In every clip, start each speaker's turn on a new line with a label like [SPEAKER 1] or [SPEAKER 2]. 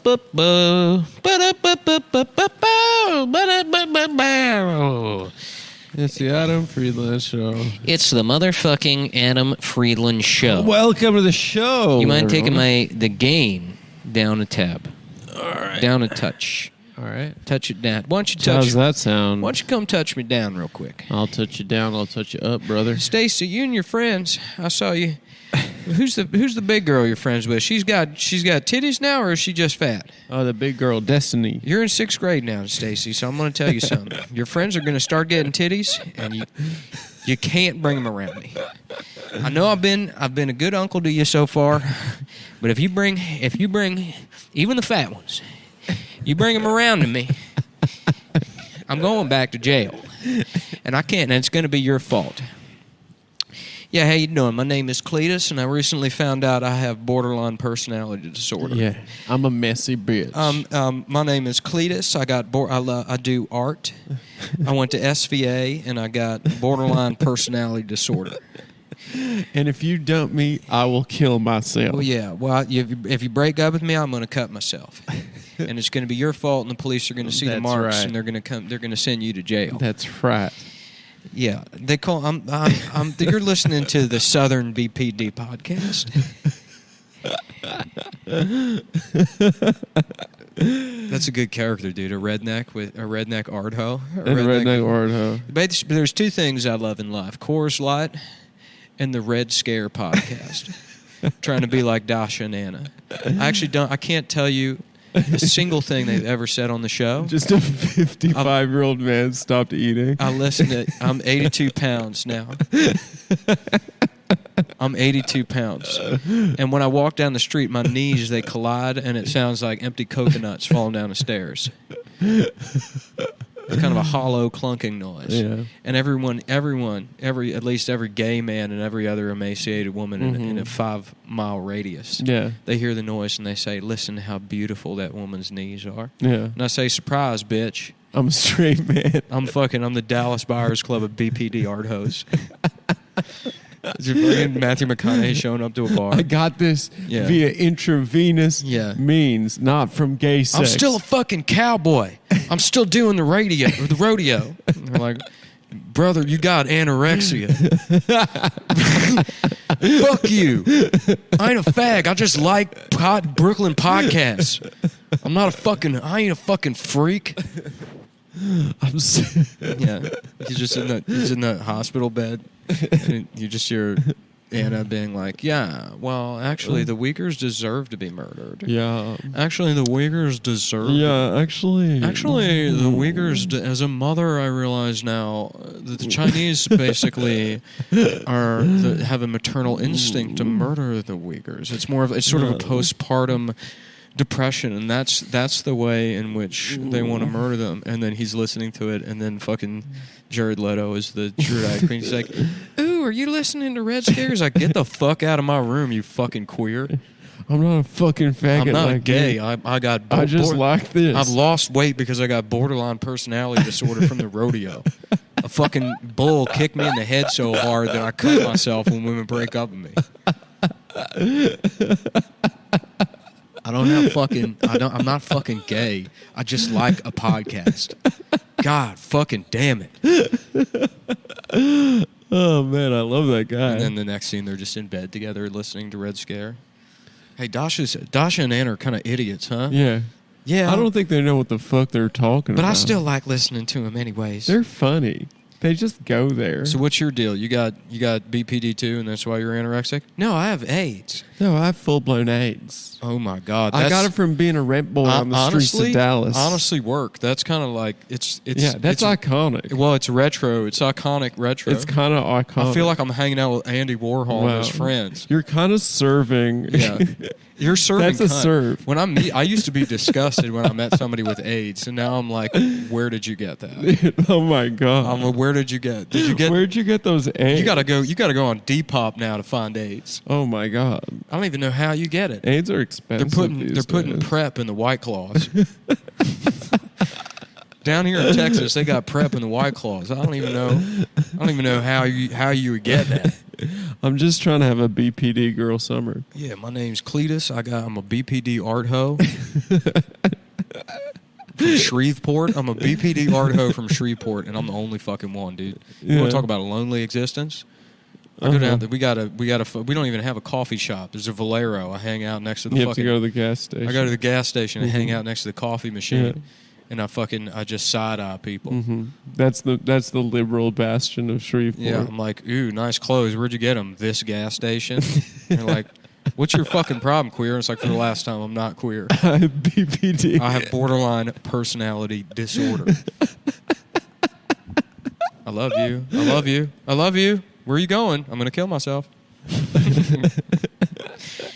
[SPEAKER 1] It's the Adam Friedland Show.
[SPEAKER 2] It's the motherfucking Adam Friedland Show.
[SPEAKER 1] Welcome to the show.
[SPEAKER 2] You mind taking the gain down a tab?
[SPEAKER 1] All right.
[SPEAKER 2] Down a touch.
[SPEAKER 1] All right.
[SPEAKER 2] Touch it down. Why don't you touch?
[SPEAKER 1] How's that sound?
[SPEAKER 2] Why don't you come touch me down real quick?
[SPEAKER 1] I'll touch you down. I'll touch you up, brother.
[SPEAKER 2] Stacy, you and your friends. I saw you. Who's the big girl you're friends with? She's got titties now, or is she just fat?
[SPEAKER 1] Oh, the big girl, Destiny.
[SPEAKER 2] You're in 6th grade now, Stacy. So I'm going to tell you something. Your friends are going to start getting titties, and you can't bring them around me. I know I've been a good uncle to you so far, but if you bring even the fat ones, you bring them around to me, I'm going back to jail, and I can't. And it's going to be your fault. Yeah, how you doing? My name is Cletus, and I recently found out I have borderline personality disorder.
[SPEAKER 1] Yeah, I'm a messy bitch.
[SPEAKER 2] My name is Cletus. I do art. I went to SVA, and I got borderline personality disorder.
[SPEAKER 1] And if you dump me, I will kill myself.
[SPEAKER 2] Well, yeah. Well, if you break up with me, I'm going to cut myself, and it's going to be your fault. And the police are going to see the marks, right. And they're going to come. They're going to send you to jail.
[SPEAKER 1] That's right.
[SPEAKER 2] Yeah, they call. You're listening to the Southern BPD podcast. That's a good character, dude. A redneck art hoe.
[SPEAKER 1] Redneck art hoe.
[SPEAKER 2] There's two things I love in life: Coors Light and the Red Scare podcast. Trying to be like Dasha and Anna. I can't tell you a single thing they've ever said on the show.
[SPEAKER 1] Just a 55-year-old man stopped eating.
[SPEAKER 2] I'm 82 pounds now. I'm 82 pounds. And when I walk down the street, my knees, they collide, and it sounds like empty coconuts falling down the stairs. It's kind of a hollow, clunking noise. Yeah. And at least every gay man and every other emaciated woman in a 5-mile radius, they hear the noise and they say, "Listen to how beautiful that woman's knees are." Yeah. And I say, "Surprise, bitch.
[SPEAKER 1] I'm a straight man.
[SPEAKER 2] I'm the Dallas Buyers Club of BPD art hoes." You're Matthew McConaughey showing up to a bar.
[SPEAKER 1] I got this via intravenous means, not from gay sex.
[SPEAKER 2] I'm still a fucking cowboy. I'm still doing the rodeo. And they're like, "Brother, you got anorexia." Fuck you. I ain't a fag. I just like Brooklyn podcasts. I ain't a fucking freak. Yeah, he's in the hospital bed, and you just hear Anna being like, "Yeah, well, actually, the Uyghurs deserve to be murdered.
[SPEAKER 1] Yeah,
[SPEAKER 2] actually, the Uyghurs deserve.
[SPEAKER 1] Yeah, actually,
[SPEAKER 2] the Uyghurs. As a mother, I realize now that the Chinese basically have a maternal instinct to murder the Uyghurs. It's sort of a postpartum depression, and that's the way in which they want to murder them." And then he's listening to it, and then fucking Jared Leto is the drag queen. He's like, "Ooh, are you listening to Red Scare?" He's like, "Get the fuck out of my room, you fucking queer.
[SPEAKER 1] I'm not a fucking faggot.
[SPEAKER 2] I'm not
[SPEAKER 1] like
[SPEAKER 2] gay.
[SPEAKER 1] you.
[SPEAKER 2] I
[SPEAKER 1] just like this.
[SPEAKER 2] I've lost weight because I got borderline personality disorder from the rodeo. A fucking bull kicked me in the head so hard that I cut myself when women break up with me." I'm not fucking gay. I just like a podcast. God fucking damn it.
[SPEAKER 1] Oh, man, I love that guy.
[SPEAKER 2] And then the next scene, they're just in bed together listening to Red Scare. Hey, Dasha and Anna are kind of idiots, huh?
[SPEAKER 1] Yeah.
[SPEAKER 2] Yeah.
[SPEAKER 1] I don't think they know what the fuck they're talking about.
[SPEAKER 2] But I still like listening to them anyways.
[SPEAKER 1] They're funny. They just go there.
[SPEAKER 2] So what's your deal? You got BPD too, and that's why you're anorexic? No, I have AIDS.
[SPEAKER 1] No, I have full-blown AIDS.
[SPEAKER 2] Oh, my God.
[SPEAKER 1] I got it from being a rent boy on the streets of Dallas.
[SPEAKER 2] Honestly, work. That's kind of like, it's
[SPEAKER 1] iconic.
[SPEAKER 2] Well, it's retro. It's iconic retro.
[SPEAKER 1] It's kind of iconic.
[SPEAKER 2] I feel like I'm hanging out with Andy Warhol and his friends.
[SPEAKER 1] You're kind of serving.
[SPEAKER 2] Yeah. You're serving.
[SPEAKER 1] That's a serve.
[SPEAKER 2] When I used to be disgusted when I met somebody with AIDS, and now I'm like, where did you get that?
[SPEAKER 1] Oh my God.
[SPEAKER 2] Where did you get?
[SPEAKER 1] Where'd you get those AIDS?
[SPEAKER 2] You gotta go on Depop now to find AIDS.
[SPEAKER 1] Oh my God.
[SPEAKER 2] I don't even know how you get it.
[SPEAKER 1] AIDS are expensive.
[SPEAKER 2] They're putting PrEP in the White Claws. Down here in Texas, they got PrEP in the White Claws. I don't even know how you would get that.
[SPEAKER 1] I'm just trying to have a BPD girl summer.
[SPEAKER 2] Yeah, my name's Cletus. I'm a BPD art hoe from Shreveport. I'm a BPD art hoe from Shreveport, and I'm the only fucking one, dude. You want to talk about a lonely existence? I go down there. We don't even have a coffee shop. There's a Valero. I hang out next to the
[SPEAKER 1] You have to go to the gas station.
[SPEAKER 2] I go to the gas station and hang out next to the coffee machine, and I just side eye people.
[SPEAKER 1] Mm-hmm. That's the liberal bastion of Shreveport.
[SPEAKER 2] Yeah, I'm like, ooh, nice clothes. Where'd you get them? This gas station. And they're like, what's your fucking problem, queer? And it's like, for the last time, I'm not queer.
[SPEAKER 1] I have BPD.
[SPEAKER 2] I have borderline personality disorder. I love you. I love you. I love you. Where are you going? I'm going to kill myself. You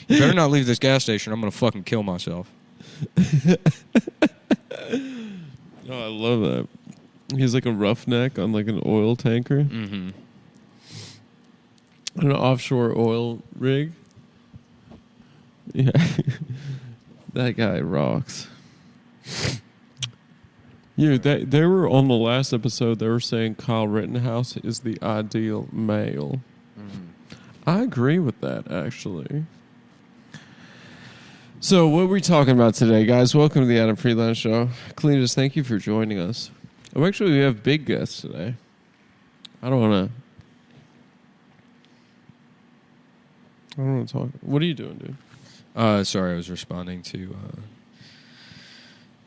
[SPEAKER 2] better not leave this gas station. I'm going to fucking kill myself.
[SPEAKER 1] Oh, I love that. He's like a roughneck on like an oil tanker.
[SPEAKER 2] Mm-hmm.
[SPEAKER 1] An offshore oil rig. Yeah. That guy rocks. Yeah, they were on the last episode, they were saying Kyle Rittenhouse is the ideal male. Mm-hmm. I agree with that, actually. So, what are we talking about today, guys? Welcome to the Adam Friedland Show. Cletus, thank you for joining us. Oh, actually, we have big guests today. I don't want to talk. What are you doing, dude?
[SPEAKER 2] Sorry, I was responding to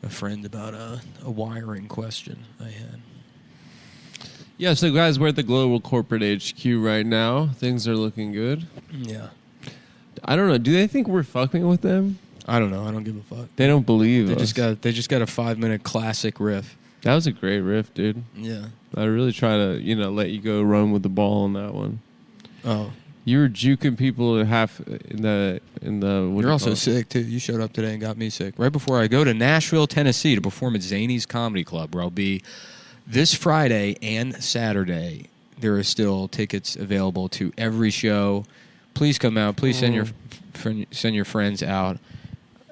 [SPEAKER 2] a friend about a wiring question I had.
[SPEAKER 1] Yeah, so guys, we're at the Global Corporate HQ right now. Things are looking good.
[SPEAKER 2] Yeah.
[SPEAKER 1] I don't know. Do they think we're fucking with them?
[SPEAKER 2] I don't know. I don't give a fuck.
[SPEAKER 1] They don't believe us.
[SPEAKER 2] They just got a 5-minute classic riff.
[SPEAKER 1] That was a great riff, dude.
[SPEAKER 2] Yeah.
[SPEAKER 1] I really try to, let you go run with the ball on that one.
[SPEAKER 2] Oh.
[SPEAKER 1] You were juking people in the.
[SPEAKER 2] You're also sick too. You showed up today and got me sick. Right before I go to Nashville, Tennessee to perform at Zany's Comedy Club, where I'll be this Friday and Saturday. There are still tickets available to every show. Please come out. Please send your friends out,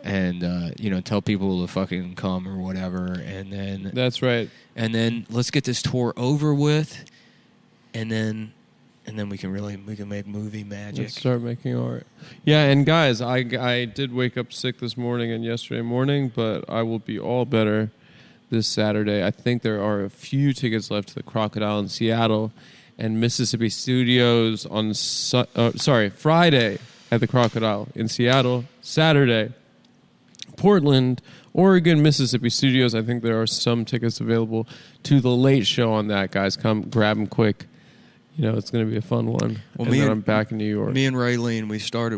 [SPEAKER 2] and tell people to fucking come or whatever. And then
[SPEAKER 1] that's right.
[SPEAKER 2] And then let's get this tour over with, and then we can make movie magic.
[SPEAKER 1] Let's start making art. Yeah, and guys, I did wake up sick this morning and yesterday morning, but I will be all better this Saturday. I think there are a few tickets left to the Crocodile in Seattle and Mississippi Studios on Friday at the Crocodile in Seattle, Saturday, Portland, Oregon, Mississippi Studios. I think there are some tickets available to the late show on that, guys. Come grab them quick. It's going to be a fun one. Well, and then I'm back in New York.
[SPEAKER 2] Me and Raylene,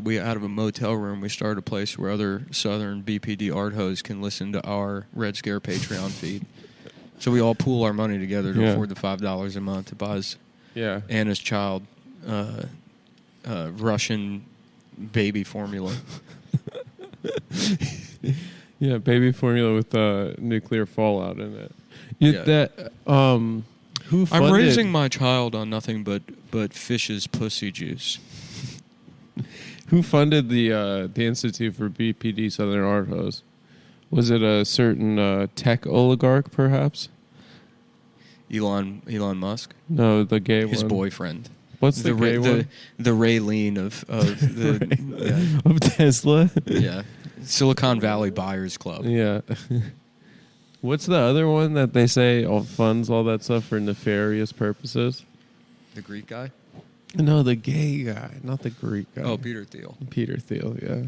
[SPEAKER 2] we out of a motel room, we started a place where other Southern BPD art hoes can listen to our Red Scare Patreon feed. So we all pool our money together to afford the $5 a month to buy Anna's child Russian baby formula.
[SPEAKER 1] Yeah, baby formula with nuclear fallout in it.
[SPEAKER 2] I'm raising my child on nothing but fish's pussy juice.
[SPEAKER 1] Who funded the Institute for BPD Southern Art Hose? Was it a certain tech oligarch, perhaps?
[SPEAKER 2] Elon Musk?
[SPEAKER 1] No, the gay one.
[SPEAKER 2] His boyfriend.
[SPEAKER 1] What's the gay one?
[SPEAKER 2] The Raylene of the
[SPEAKER 1] of Tesla.
[SPEAKER 2] Yeah, Silicon Valley Buyers Club.
[SPEAKER 1] Yeah. What's the other one that they say funds all that stuff for nefarious purposes?
[SPEAKER 2] The Greek guy?
[SPEAKER 1] No, the gay guy, not the Greek guy.
[SPEAKER 2] Oh, Peter Thiel.
[SPEAKER 1] Peter Thiel, yeah.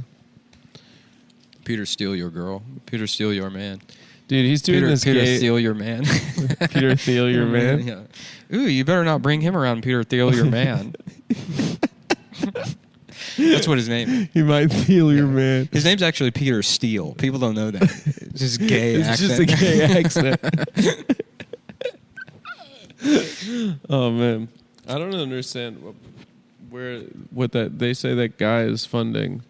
[SPEAKER 2] Peter Steal your girl. Peter Steal your man.
[SPEAKER 1] Dude, he's doing this
[SPEAKER 2] Peter
[SPEAKER 1] gay...
[SPEAKER 2] Steal your man.
[SPEAKER 1] Peter Thiel your man?
[SPEAKER 2] Yeah. Ooh, you better not bring him around, Peter Thiel your man. That's what his name is.
[SPEAKER 1] He might Thiel your man.
[SPEAKER 2] His name's actually Peter Steele. People don't know that. It's just gay
[SPEAKER 1] it's
[SPEAKER 2] accent.
[SPEAKER 1] Just a gay accent. Oh, man. I don't understand what that they say that guy is funding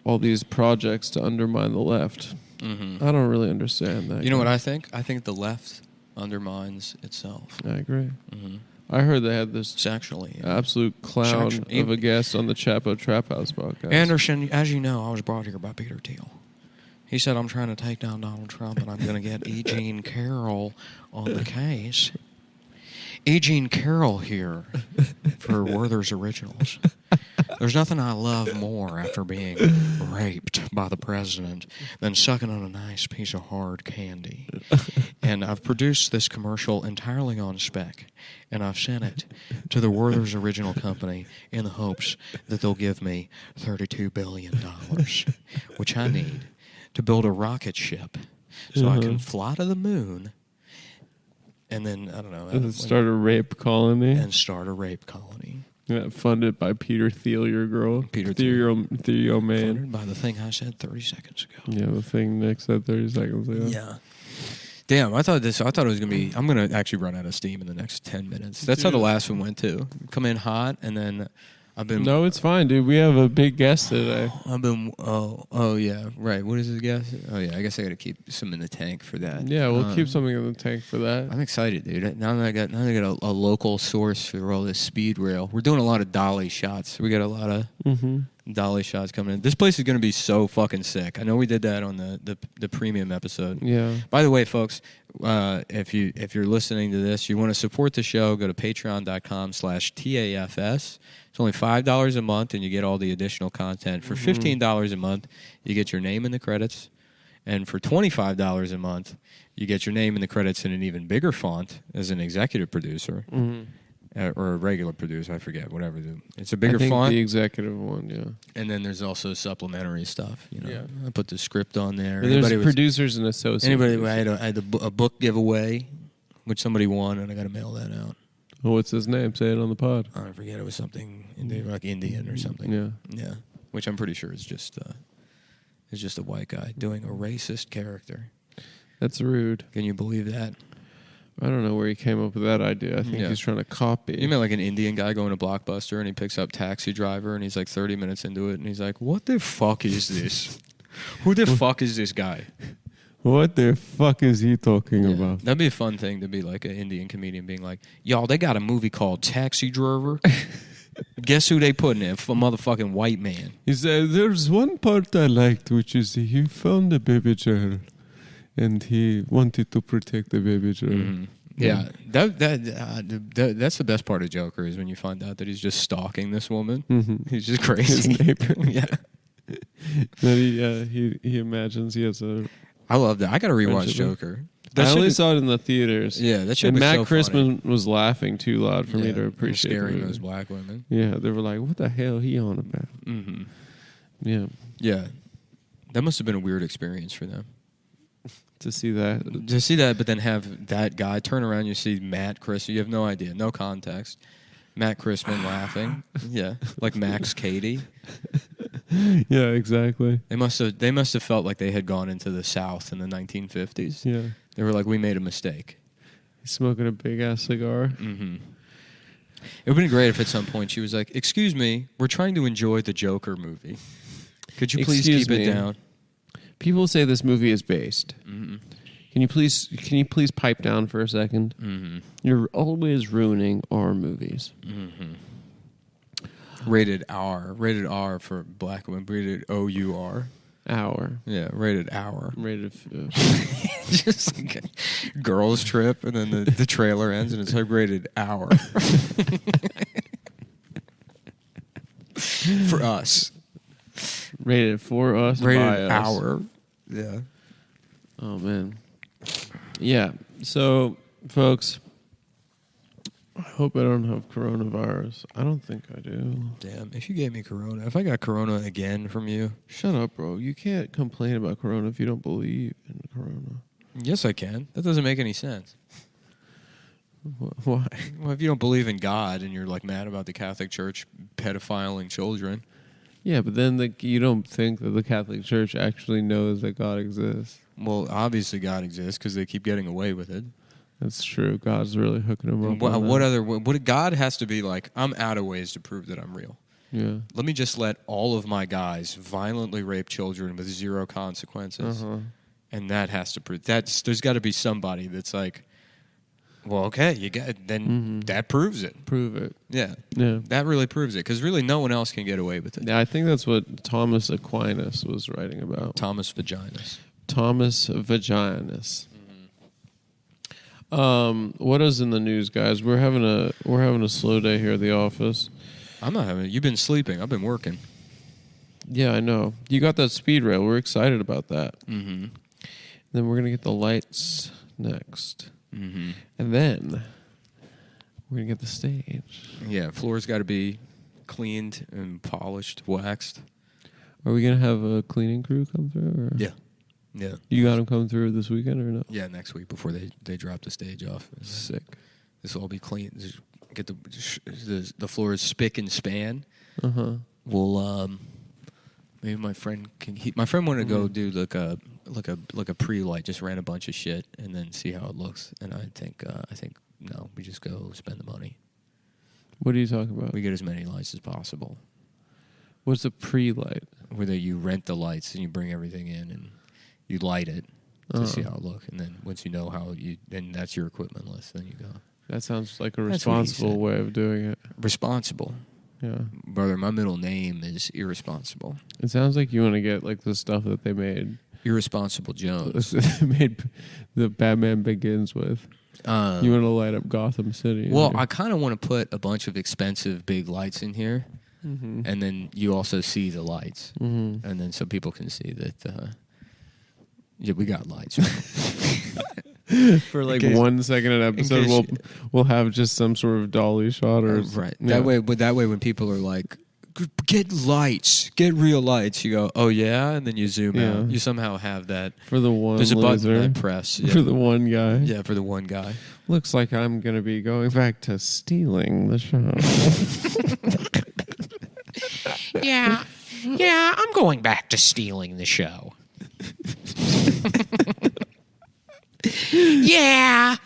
[SPEAKER 1] all these projects to undermine the left. Mm-hmm. I don't really understand that.
[SPEAKER 2] You know what I think? I think the left undermines itself.
[SPEAKER 1] I agree. Mm-hmm. I heard they had this absolute clown of a guest on the Chapo Trap House podcast.
[SPEAKER 2] Anderson, as you know, I was brought here by Peter Thiel. He said, I'm trying to take down Donald Trump, and I'm going to get E. Jean Carroll on the case. E. Jean Carroll here for Werther's Originals. There's nothing I love more after being raped by the president than sucking on a nice piece of hard candy. And I've produced this commercial entirely on spec, and I've sent it to the Werther's Original Company in the hopes that they'll give me $32 billion, which I need to build a rocket ship so I can fly to the moon. And then, I don't know.
[SPEAKER 1] Start a rape colony.
[SPEAKER 2] And start a rape colony.
[SPEAKER 1] Yeah, funded by Peter Thiel, your girl.
[SPEAKER 2] Peter
[SPEAKER 1] Thiel, man.
[SPEAKER 2] Funded by the thing I said 30 seconds ago.
[SPEAKER 1] Yeah, the thing Nick said 30 seconds ago.
[SPEAKER 2] Yeah. Damn, I thought it was going to be... I'm going to actually run out of steam in the next 10 minutes. That's how the last one went, too. Come in hot, and then...
[SPEAKER 1] No, it's fine, dude. We have a big guest today.
[SPEAKER 2] Oh, yeah, right. What is his guest? Oh, yeah, I guess I got to keep some in the tank for that.
[SPEAKER 1] Yeah, we'll keep something in the tank for that.
[SPEAKER 2] I'm excited, dude. Now that I got a local source for all this speed rail. We're doing a lot of dolly shots. We got a lot of dolly shots coming in. This place is going to be so fucking sick. I know we did that on the premium episode.
[SPEAKER 1] Yeah.
[SPEAKER 2] By the way, folks, if you're listening to this, you want to support the show, go to patreon.com/TAFS. It's only $5 a month, and you get all the additional content. For $15 a month, you get your name in the credits. And for $25 a month, you get your name in the credits in an even bigger font as an executive producer. Or a regular producer, I forget, whatever. It's a bigger font.
[SPEAKER 1] The executive one, yeah.
[SPEAKER 2] And then there's also supplementary stuff. You know, yeah. I put the script on there.
[SPEAKER 1] There's producers and associates.
[SPEAKER 2] I had a book giveaway, which somebody won, and I got to mail that out.
[SPEAKER 1] Oh, what's his name? Say it on the pod.
[SPEAKER 2] I forget. It was something like Indian or something.
[SPEAKER 1] Yeah,
[SPEAKER 2] yeah. Which I'm pretty sure is just a white guy doing a racist character.
[SPEAKER 1] That's rude.
[SPEAKER 2] Can you believe that?
[SPEAKER 1] I don't know where he came up with that idea. I think he's trying to copy.
[SPEAKER 2] You mean like an Indian guy going to Blockbuster and he picks up Taxi Driver and he's like 30 minutes into it and he's like, "What the fuck is this? Who the fuck is this guy?
[SPEAKER 1] What the fuck is he talking about?"
[SPEAKER 2] That'd be a fun thing to be like an Indian comedian being like, "Y'all, they got a movie called Taxi Driver. Guess who they put in it? A motherfucking white man."
[SPEAKER 1] He said, "There's one part I liked, which is he found a baby girl, and he wanted to protect the baby girl."
[SPEAKER 2] Mm-hmm. Yeah, that's the best part of Joker is when you find out that he's just stalking this woman. He's just crazy.
[SPEAKER 1] His neighbor.
[SPEAKER 2] Yeah.
[SPEAKER 1] Then he imagines he has a...
[SPEAKER 2] I love that. I got to rewatch Joker.
[SPEAKER 1] I only saw it in the theaters.
[SPEAKER 2] Yeah, that should
[SPEAKER 1] be
[SPEAKER 2] so
[SPEAKER 1] Matt Christman was laughing too loud for me to appreciate it.
[SPEAKER 2] Scaring those black women.
[SPEAKER 1] Yeah, they were like, "What the hell he on about?"
[SPEAKER 2] Mm-hmm.
[SPEAKER 1] Yeah.
[SPEAKER 2] Yeah. That must have been a weird experience for them.
[SPEAKER 1] To see that,
[SPEAKER 2] but then have that guy turn around, you see Matt Christman, you have no idea, no context. Matt Christman laughing, yeah, like Max Cady.
[SPEAKER 1] Yeah, exactly.
[SPEAKER 2] They must have felt like they had gone into the South in the 1950s.
[SPEAKER 1] Yeah,
[SPEAKER 2] they were like, "We made a mistake."
[SPEAKER 1] He's smoking a big ass cigar.
[SPEAKER 2] Mm-hmm. It would have been great if at some point she was like, "Excuse me, we're trying to enjoy the Joker movie. Could you please keep it down?"
[SPEAKER 1] People say this movie is based.
[SPEAKER 2] Mm-hmm.
[SPEAKER 1] Can you please pipe down for a second?
[SPEAKER 2] Mm-hmm.
[SPEAKER 1] You're always ruining our movies.
[SPEAKER 2] Mm-hmm. Rated R for black women. Rated OUR.
[SPEAKER 1] Hour.
[SPEAKER 2] Yeah, rated hour.
[SPEAKER 1] Rated.
[SPEAKER 2] Just like a girls trip, and then the trailer ends, and it's like rated hour. For us.
[SPEAKER 1] Rated for us.
[SPEAKER 2] Rated
[SPEAKER 1] by us.
[SPEAKER 2] hour. Yeah.
[SPEAKER 1] Oh man. Yeah. So, folks, I hope I don't have coronavirus. I don't think I do.
[SPEAKER 2] Damn, if you gave me corona, if I got corona again from you.
[SPEAKER 1] Shut up, bro. You can't complain about corona if you don't believe in corona.
[SPEAKER 2] Yes, I can. That doesn't make any sense.
[SPEAKER 1] Why?
[SPEAKER 2] Well, if you don't believe in God and you're like mad about the Catholic Church pedophiling children.
[SPEAKER 1] Yeah, but then you don't think that the Catholic Church actually knows that God exists.
[SPEAKER 2] Well, obviously God exists because they keep getting away with it.
[SPEAKER 1] That's true. God's really hooking them up.
[SPEAKER 2] What God has to be like, I'm out of ways to prove that I'm real.
[SPEAKER 1] Yeah.
[SPEAKER 2] Let me just let all of my guys violently rape children with zero consequences.
[SPEAKER 1] Uh-huh.
[SPEAKER 2] And that has to prove there's got to be somebody that's like, well, okay, that proves it.
[SPEAKER 1] Prove it.
[SPEAKER 2] Yeah.
[SPEAKER 1] Yeah.
[SPEAKER 2] That really proves it because really no one else can get away with it.
[SPEAKER 1] Yeah, I think that's what Thomas Aquinas was writing about.
[SPEAKER 2] Thomas Vaginas.
[SPEAKER 1] Thomas Vaginas. What is in the news, guys? We're having a slow day here at the office.
[SPEAKER 2] I'm not having it. You've been sleeping. I've been working.
[SPEAKER 1] Yeah, I know. You got that speed rail. We're excited about that.
[SPEAKER 2] Mm-hmm.
[SPEAKER 1] Then we're gonna get the lights next,
[SPEAKER 2] Mm-hmm.
[SPEAKER 1] and then we're gonna get the stage.
[SPEAKER 2] Yeah, floor's got to be cleaned and polished, waxed.
[SPEAKER 1] Are we gonna have a cleaning crew come through? Or?
[SPEAKER 2] Yeah. Yeah.
[SPEAKER 1] You got them coming through this weekend or no?
[SPEAKER 2] Yeah, next week before they drop the stage off.
[SPEAKER 1] Sick.
[SPEAKER 2] This will all be clean. Get the floor is spick and span. We'll maybe my friend can. My friend wanted to go do like a pre-light, just ran a bunch of shit and then see how it looks. And I think no, we just go spend the money.
[SPEAKER 1] What are you talking about?
[SPEAKER 2] We get as many lights as possible.
[SPEAKER 1] What's a pre-light?
[SPEAKER 2] Whether you rent the lights and you bring everything in and you light it to see how it looks, and then once you know then that's your equipment list. Then you go.
[SPEAKER 1] That sounds like a
[SPEAKER 2] That's what he
[SPEAKER 1] responsible
[SPEAKER 2] said.
[SPEAKER 1] way of doing it.
[SPEAKER 2] Responsible,
[SPEAKER 1] Yeah.
[SPEAKER 2] brother. My middle name is Irresponsible.
[SPEAKER 1] It sounds like you want to get like the stuff that they made.
[SPEAKER 2] Irresponsible Jones.
[SPEAKER 1] made the Batman Begins with. You want to light up Gotham City.
[SPEAKER 2] Well, I kind of want to put a bunch of expensive big lights in here,
[SPEAKER 1] Mm-hmm.
[SPEAKER 2] and then you also see the lights,
[SPEAKER 1] Mm-hmm.
[SPEAKER 2] and then so people can see that. Yeah, we got lights.
[SPEAKER 1] For like
[SPEAKER 2] In case-
[SPEAKER 1] 1 second an episode,
[SPEAKER 2] case-
[SPEAKER 1] we'll have just some sort of dolly shot or
[SPEAKER 2] Right.
[SPEAKER 1] Yeah.
[SPEAKER 2] That way, when people are like, "Get lights, get real lights," you go, "Oh yeah," and then you zoom
[SPEAKER 1] Yeah.
[SPEAKER 2] out. You somehow have that.
[SPEAKER 1] for the one
[SPEAKER 2] There's a
[SPEAKER 1] loser,
[SPEAKER 2] button I press. Yeah.
[SPEAKER 1] for the one guy.
[SPEAKER 2] Yeah, for the one guy.
[SPEAKER 1] Looks like I'm gonna be going back to stealing the show.
[SPEAKER 3] Yeah, I'm going back to stealing the show. Yeah.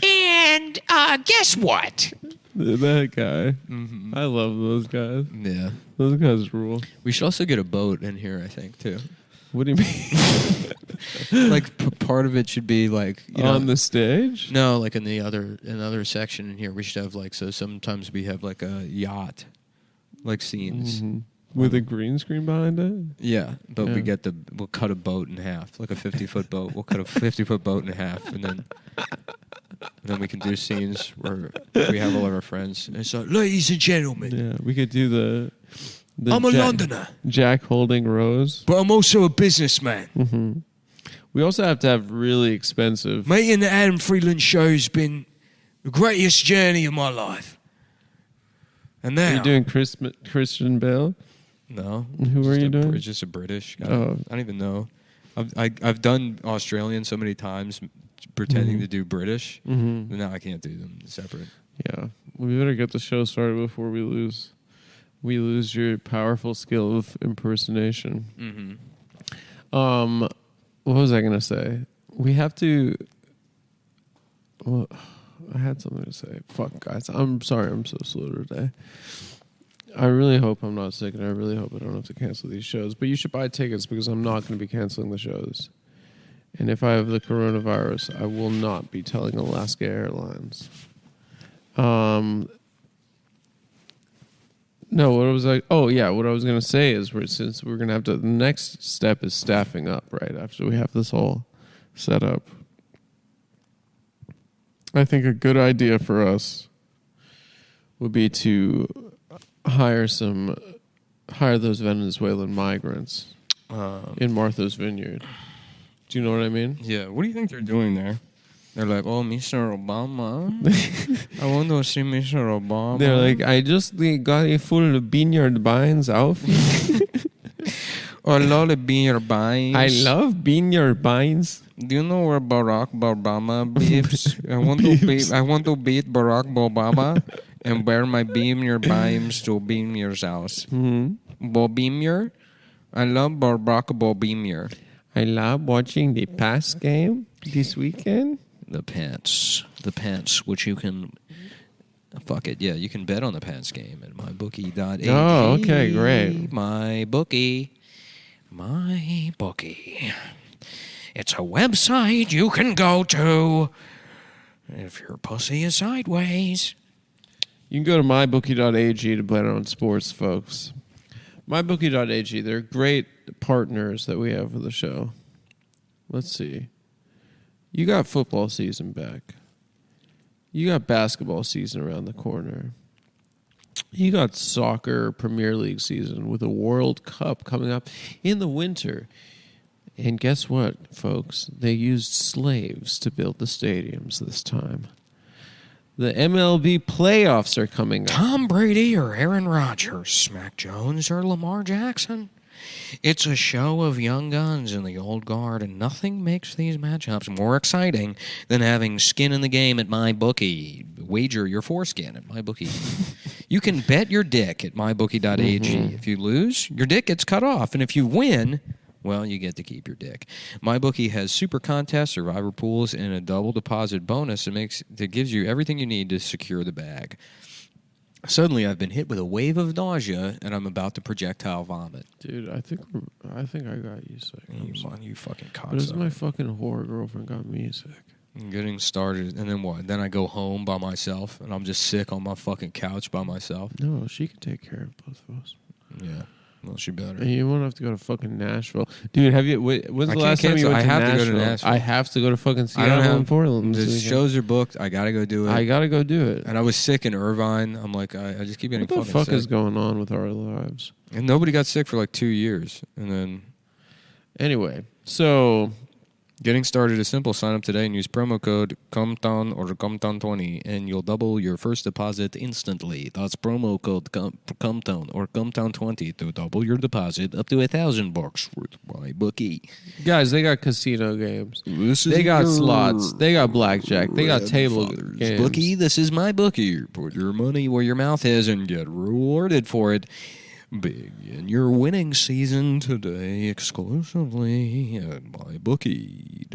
[SPEAKER 3] And guess what?
[SPEAKER 1] That guy.
[SPEAKER 2] Mm-hmm.
[SPEAKER 1] I love those guys.
[SPEAKER 2] Yeah.
[SPEAKER 1] Those guys rule.
[SPEAKER 2] We should also get a boat in here, I think, too.
[SPEAKER 1] What do you mean?
[SPEAKER 2] Like part of it should be like
[SPEAKER 1] On the stage?
[SPEAKER 2] No, like in another section in here, we should have like, so sometimes we have like a yacht, like scenes.
[SPEAKER 1] Mhm. With a green screen behind it?
[SPEAKER 2] Yeah, but
[SPEAKER 1] Yeah.
[SPEAKER 2] we'll cut a boat in half, like a 50-foot boat. We'll cut a 50-foot boat in half, and then we can do scenes where we have all of our friends. And it's like, ladies and gentlemen,
[SPEAKER 1] Yeah, we could do the
[SPEAKER 2] I'm a
[SPEAKER 1] Jack,
[SPEAKER 2] Londoner,
[SPEAKER 1] Jack holding Rose.
[SPEAKER 2] but I'm also a businessman.
[SPEAKER 1] Mm-hmm. We also have to have really expensive.
[SPEAKER 2] Making the Adam Friedland show has been the greatest journey of my life. And now,
[SPEAKER 1] Are you doing Christian Bale?
[SPEAKER 2] no,
[SPEAKER 1] Who are you doing?
[SPEAKER 2] It's just a British guy.
[SPEAKER 1] Oh.
[SPEAKER 2] I don't even know. I've done Australian so many times, pretending to do British.
[SPEAKER 1] Mm-hmm.
[SPEAKER 2] But now I can't do them separate.
[SPEAKER 1] Yeah, we better get the show started before we lose your powerful skill of impersonation.
[SPEAKER 2] Mm-hmm.
[SPEAKER 1] What was I gonna say? We have to. Well, I had something to say. Fuck, guys. I'm sorry. I'm so slow today. I really hope I'm not sick, and I really hope I don't have to cancel these shows. But you should buy tickets because I'm not going to be canceling the shows. And if I have the coronavirus, I will not be telling Alaska Airlines. No, what was I? Oh, yeah. What I was going to say is, since we're going to have to, the next step is staffing up, right? After we have this all set up. I think a good idea for us would be to hire those Venezuelan migrants in Martha's Vineyard. Do you know what I mean?
[SPEAKER 2] Yeah. What do you think they're doing there? They're like, oh, Mr. Obama. I want to see Mr. Obama.
[SPEAKER 1] They're like, I just got a full vineyard vines outfit.
[SPEAKER 2] I love the beer vines.
[SPEAKER 1] I love vineyard vines.
[SPEAKER 2] Do you know where Barack Obama lives? I want to beat Barack Obama and wear my Beamer vines to Beamer's house.
[SPEAKER 1] Mm-hmm.
[SPEAKER 2] Bobimir? I love Barack Bobimir.
[SPEAKER 1] I love watching the pass game this weekend.
[SPEAKER 2] The pants, which you can, fuck it, yeah, you can bet on the pants game at mybookie.ag.
[SPEAKER 1] Oh, okay, great.
[SPEAKER 2] MyBookie. It's a website you can go to if your pussy is sideways.
[SPEAKER 1] You can go to mybookie.ag to bet on sports, folks. Mybookie.ag, they're great partners that we have for the show. Let's see. You got football season back. You got basketball season around the corner. You got soccer Premier League season with a World Cup coming up in the winter. And guess what, folks? They used slaves to build the stadiums this time. The MLB playoffs are coming up.
[SPEAKER 2] Tom Brady or Aaron Rodgers, Mac Jones or Lamar Jackson. It's a show of young guns in the old guard, and nothing makes these matchups more exciting than having skin in the game at MyBookie. Wager your foreskin at MyBookie. You can bet your dick at MyBookie.ag. If you lose, your dick gets cut off, and if you win, well, you get to keep your dick. MyBookie has super contests, survivor pools, and a double deposit bonus that gives you everything you need to secure the bag. Suddenly, I've been hit with a wave of nausea, and I'm about to projectile vomit.
[SPEAKER 1] Dude, I think I got you sick.
[SPEAKER 2] You fucking cocksucker.
[SPEAKER 1] But it's my fucking whore girlfriend got me sick.
[SPEAKER 2] I'm getting started, and then what? Then I go home by myself, and I'm just sick on my fucking couch by myself.
[SPEAKER 1] No, she can take care of both of us.
[SPEAKER 2] Yeah. Well, she better.
[SPEAKER 1] And you won't have to go to fucking Nashville. Dude, when's the last time you went to
[SPEAKER 2] I have
[SPEAKER 1] Nashville?
[SPEAKER 2] to go to Nashville.
[SPEAKER 1] I have to go to fucking
[SPEAKER 2] I don't
[SPEAKER 1] Seattle
[SPEAKER 2] have
[SPEAKER 1] and Portland.
[SPEAKER 2] The shows are booked. I got to go do it.
[SPEAKER 1] I got to go do it.
[SPEAKER 2] And I was sick in Irvine. I'm like, I just keep getting
[SPEAKER 1] What the
[SPEAKER 2] fucking
[SPEAKER 1] fuck
[SPEAKER 2] sick.
[SPEAKER 1] is going on with our lives?
[SPEAKER 2] And nobody got sick for like 2 years. And then
[SPEAKER 1] Anyway, so
[SPEAKER 2] getting started is simple. Sign up today and use promo code CUMTOWN or CUMTOWN20 and you'll double your first deposit instantly. That's promo code CUMTOWN or CUMTOWN20 to double your deposit up to $1,000 with MyBookie.
[SPEAKER 1] guys, they got casino games. They got slots. They got blackjack. They got table games.
[SPEAKER 2] Bookie, this is MyBookie. Put your money where your mouth is and get rewarded for it. Begin your winning season today exclusively at mybookie.ag.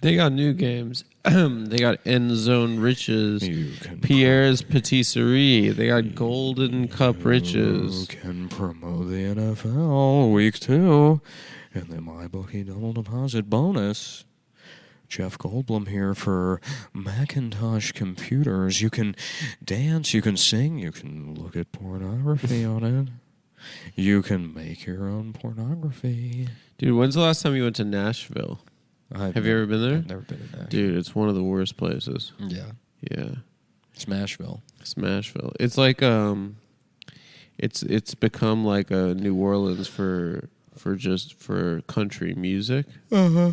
[SPEAKER 1] They got new games. They got End Zone Riches, Pierre's Patisserie. They got Golden Cup Riches.
[SPEAKER 2] You can promote the NFL week 2 and the MyBookie double deposit bonus. Jeff Goldblum here for Macintosh computers. You can dance, you can sing, you can look at pornography on it. You can make your own pornography.
[SPEAKER 1] Dude, when's the last time you went to Nashville? Have you ever been there?
[SPEAKER 2] I've never been to Nashville.
[SPEAKER 1] Dude, it's one of the worst places.
[SPEAKER 2] Yeah.
[SPEAKER 1] Yeah.
[SPEAKER 2] Smashville.
[SPEAKER 1] It's like it's become like a New Orleans for country music.
[SPEAKER 2] Uh-huh.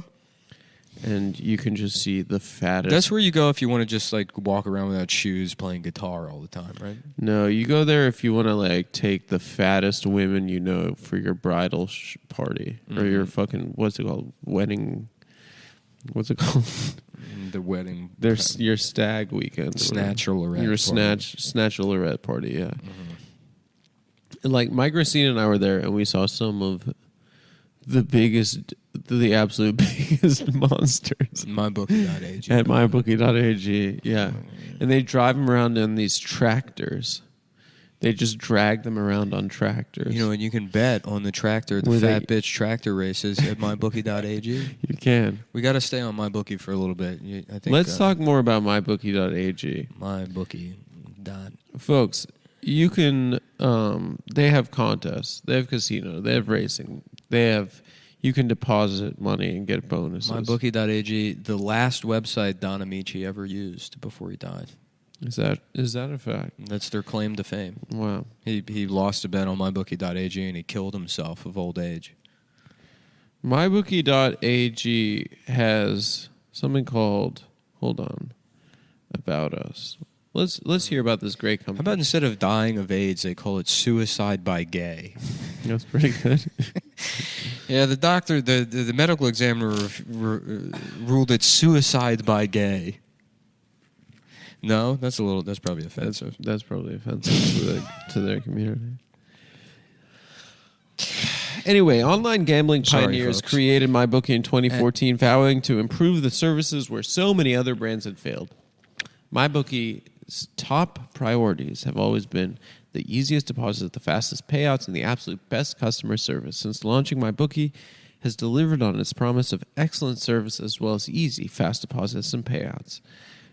[SPEAKER 1] And you can just see the fattest.
[SPEAKER 2] That's where you go if you want to just like walk around without shoes playing guitar all the time, right?
[SPEAKER 1] No, you go there if you want to like take the fattest women you know for your bridal party or your fucking what's it called wedding. What's it called?
[SPEAKER 2] The wedding.
[SPEAKER 1] There's your stag weekend.
[SPEAKER 2] Snatch-a-lorette
[SPEAKER 1] Your
[SPEAKER 2] party.
[SPEAKER 1] snatch-a-lorette party, yeah. And like Mike Racine and I were there, and we saw some of the absolute biggest monsters.
[SPEAKER 2] MyBookie.ag.
[SPEAKER 1] At MyBookie.ag, yeah. And they drive them around in these tractors. They just drag them around on tractors.
[SPEAKER 2] You know, and you can bet on the tractor, the fat bitch tractor races at MyBookie.ag.
[SPEAKER 1] You can.
[SPEAKER 2] We got to stay on MyBookie for a little bit. I think.
[SPEAKER 1] Let's talk more about MyBookie.ag.
[SPEAKER 2] MyBookie.
[SPEAKER 1] Folks, you can. They have contests. They have casino. They have racing. You can deposit money and get bonuses.
[SPEAKER 2] MyBookie.ag, the last website Don Amici ever used before he died.
[SPEAKER 1] Is that a fact?
[SPEAKER 2] That's their claim to fame.
[SPEAKER 1] Wow.
[SPEAKER 2] He lost a bet on MyBookie.ag and he killed himself of old age.
[SPEAKER 1] MyBookie.ag has something called About Us. Let's hear about this great company.
[SPEAKER 2] How about instead of dying of AIDS, they call it suicide by gay?
[SPEAKER 1] That's pretty good.
[SPEAKER 2] Yeah, the doctor, the medical examiner ruled it suicide by gay. No, that's probably offensive.
[SPEAKER 1] That's probably offensive to their community. Anyway, online gambling pioneers created MyBookie in 2014, vowing to improve the services where so many other brands had failed. MyBookie's top priorities have always been the easiest deposits, the fastest payouts, and the absolute best customer service. Since launching MyBookie has delivered on its promise of excellent service as well as easy, fast deposits and payouts.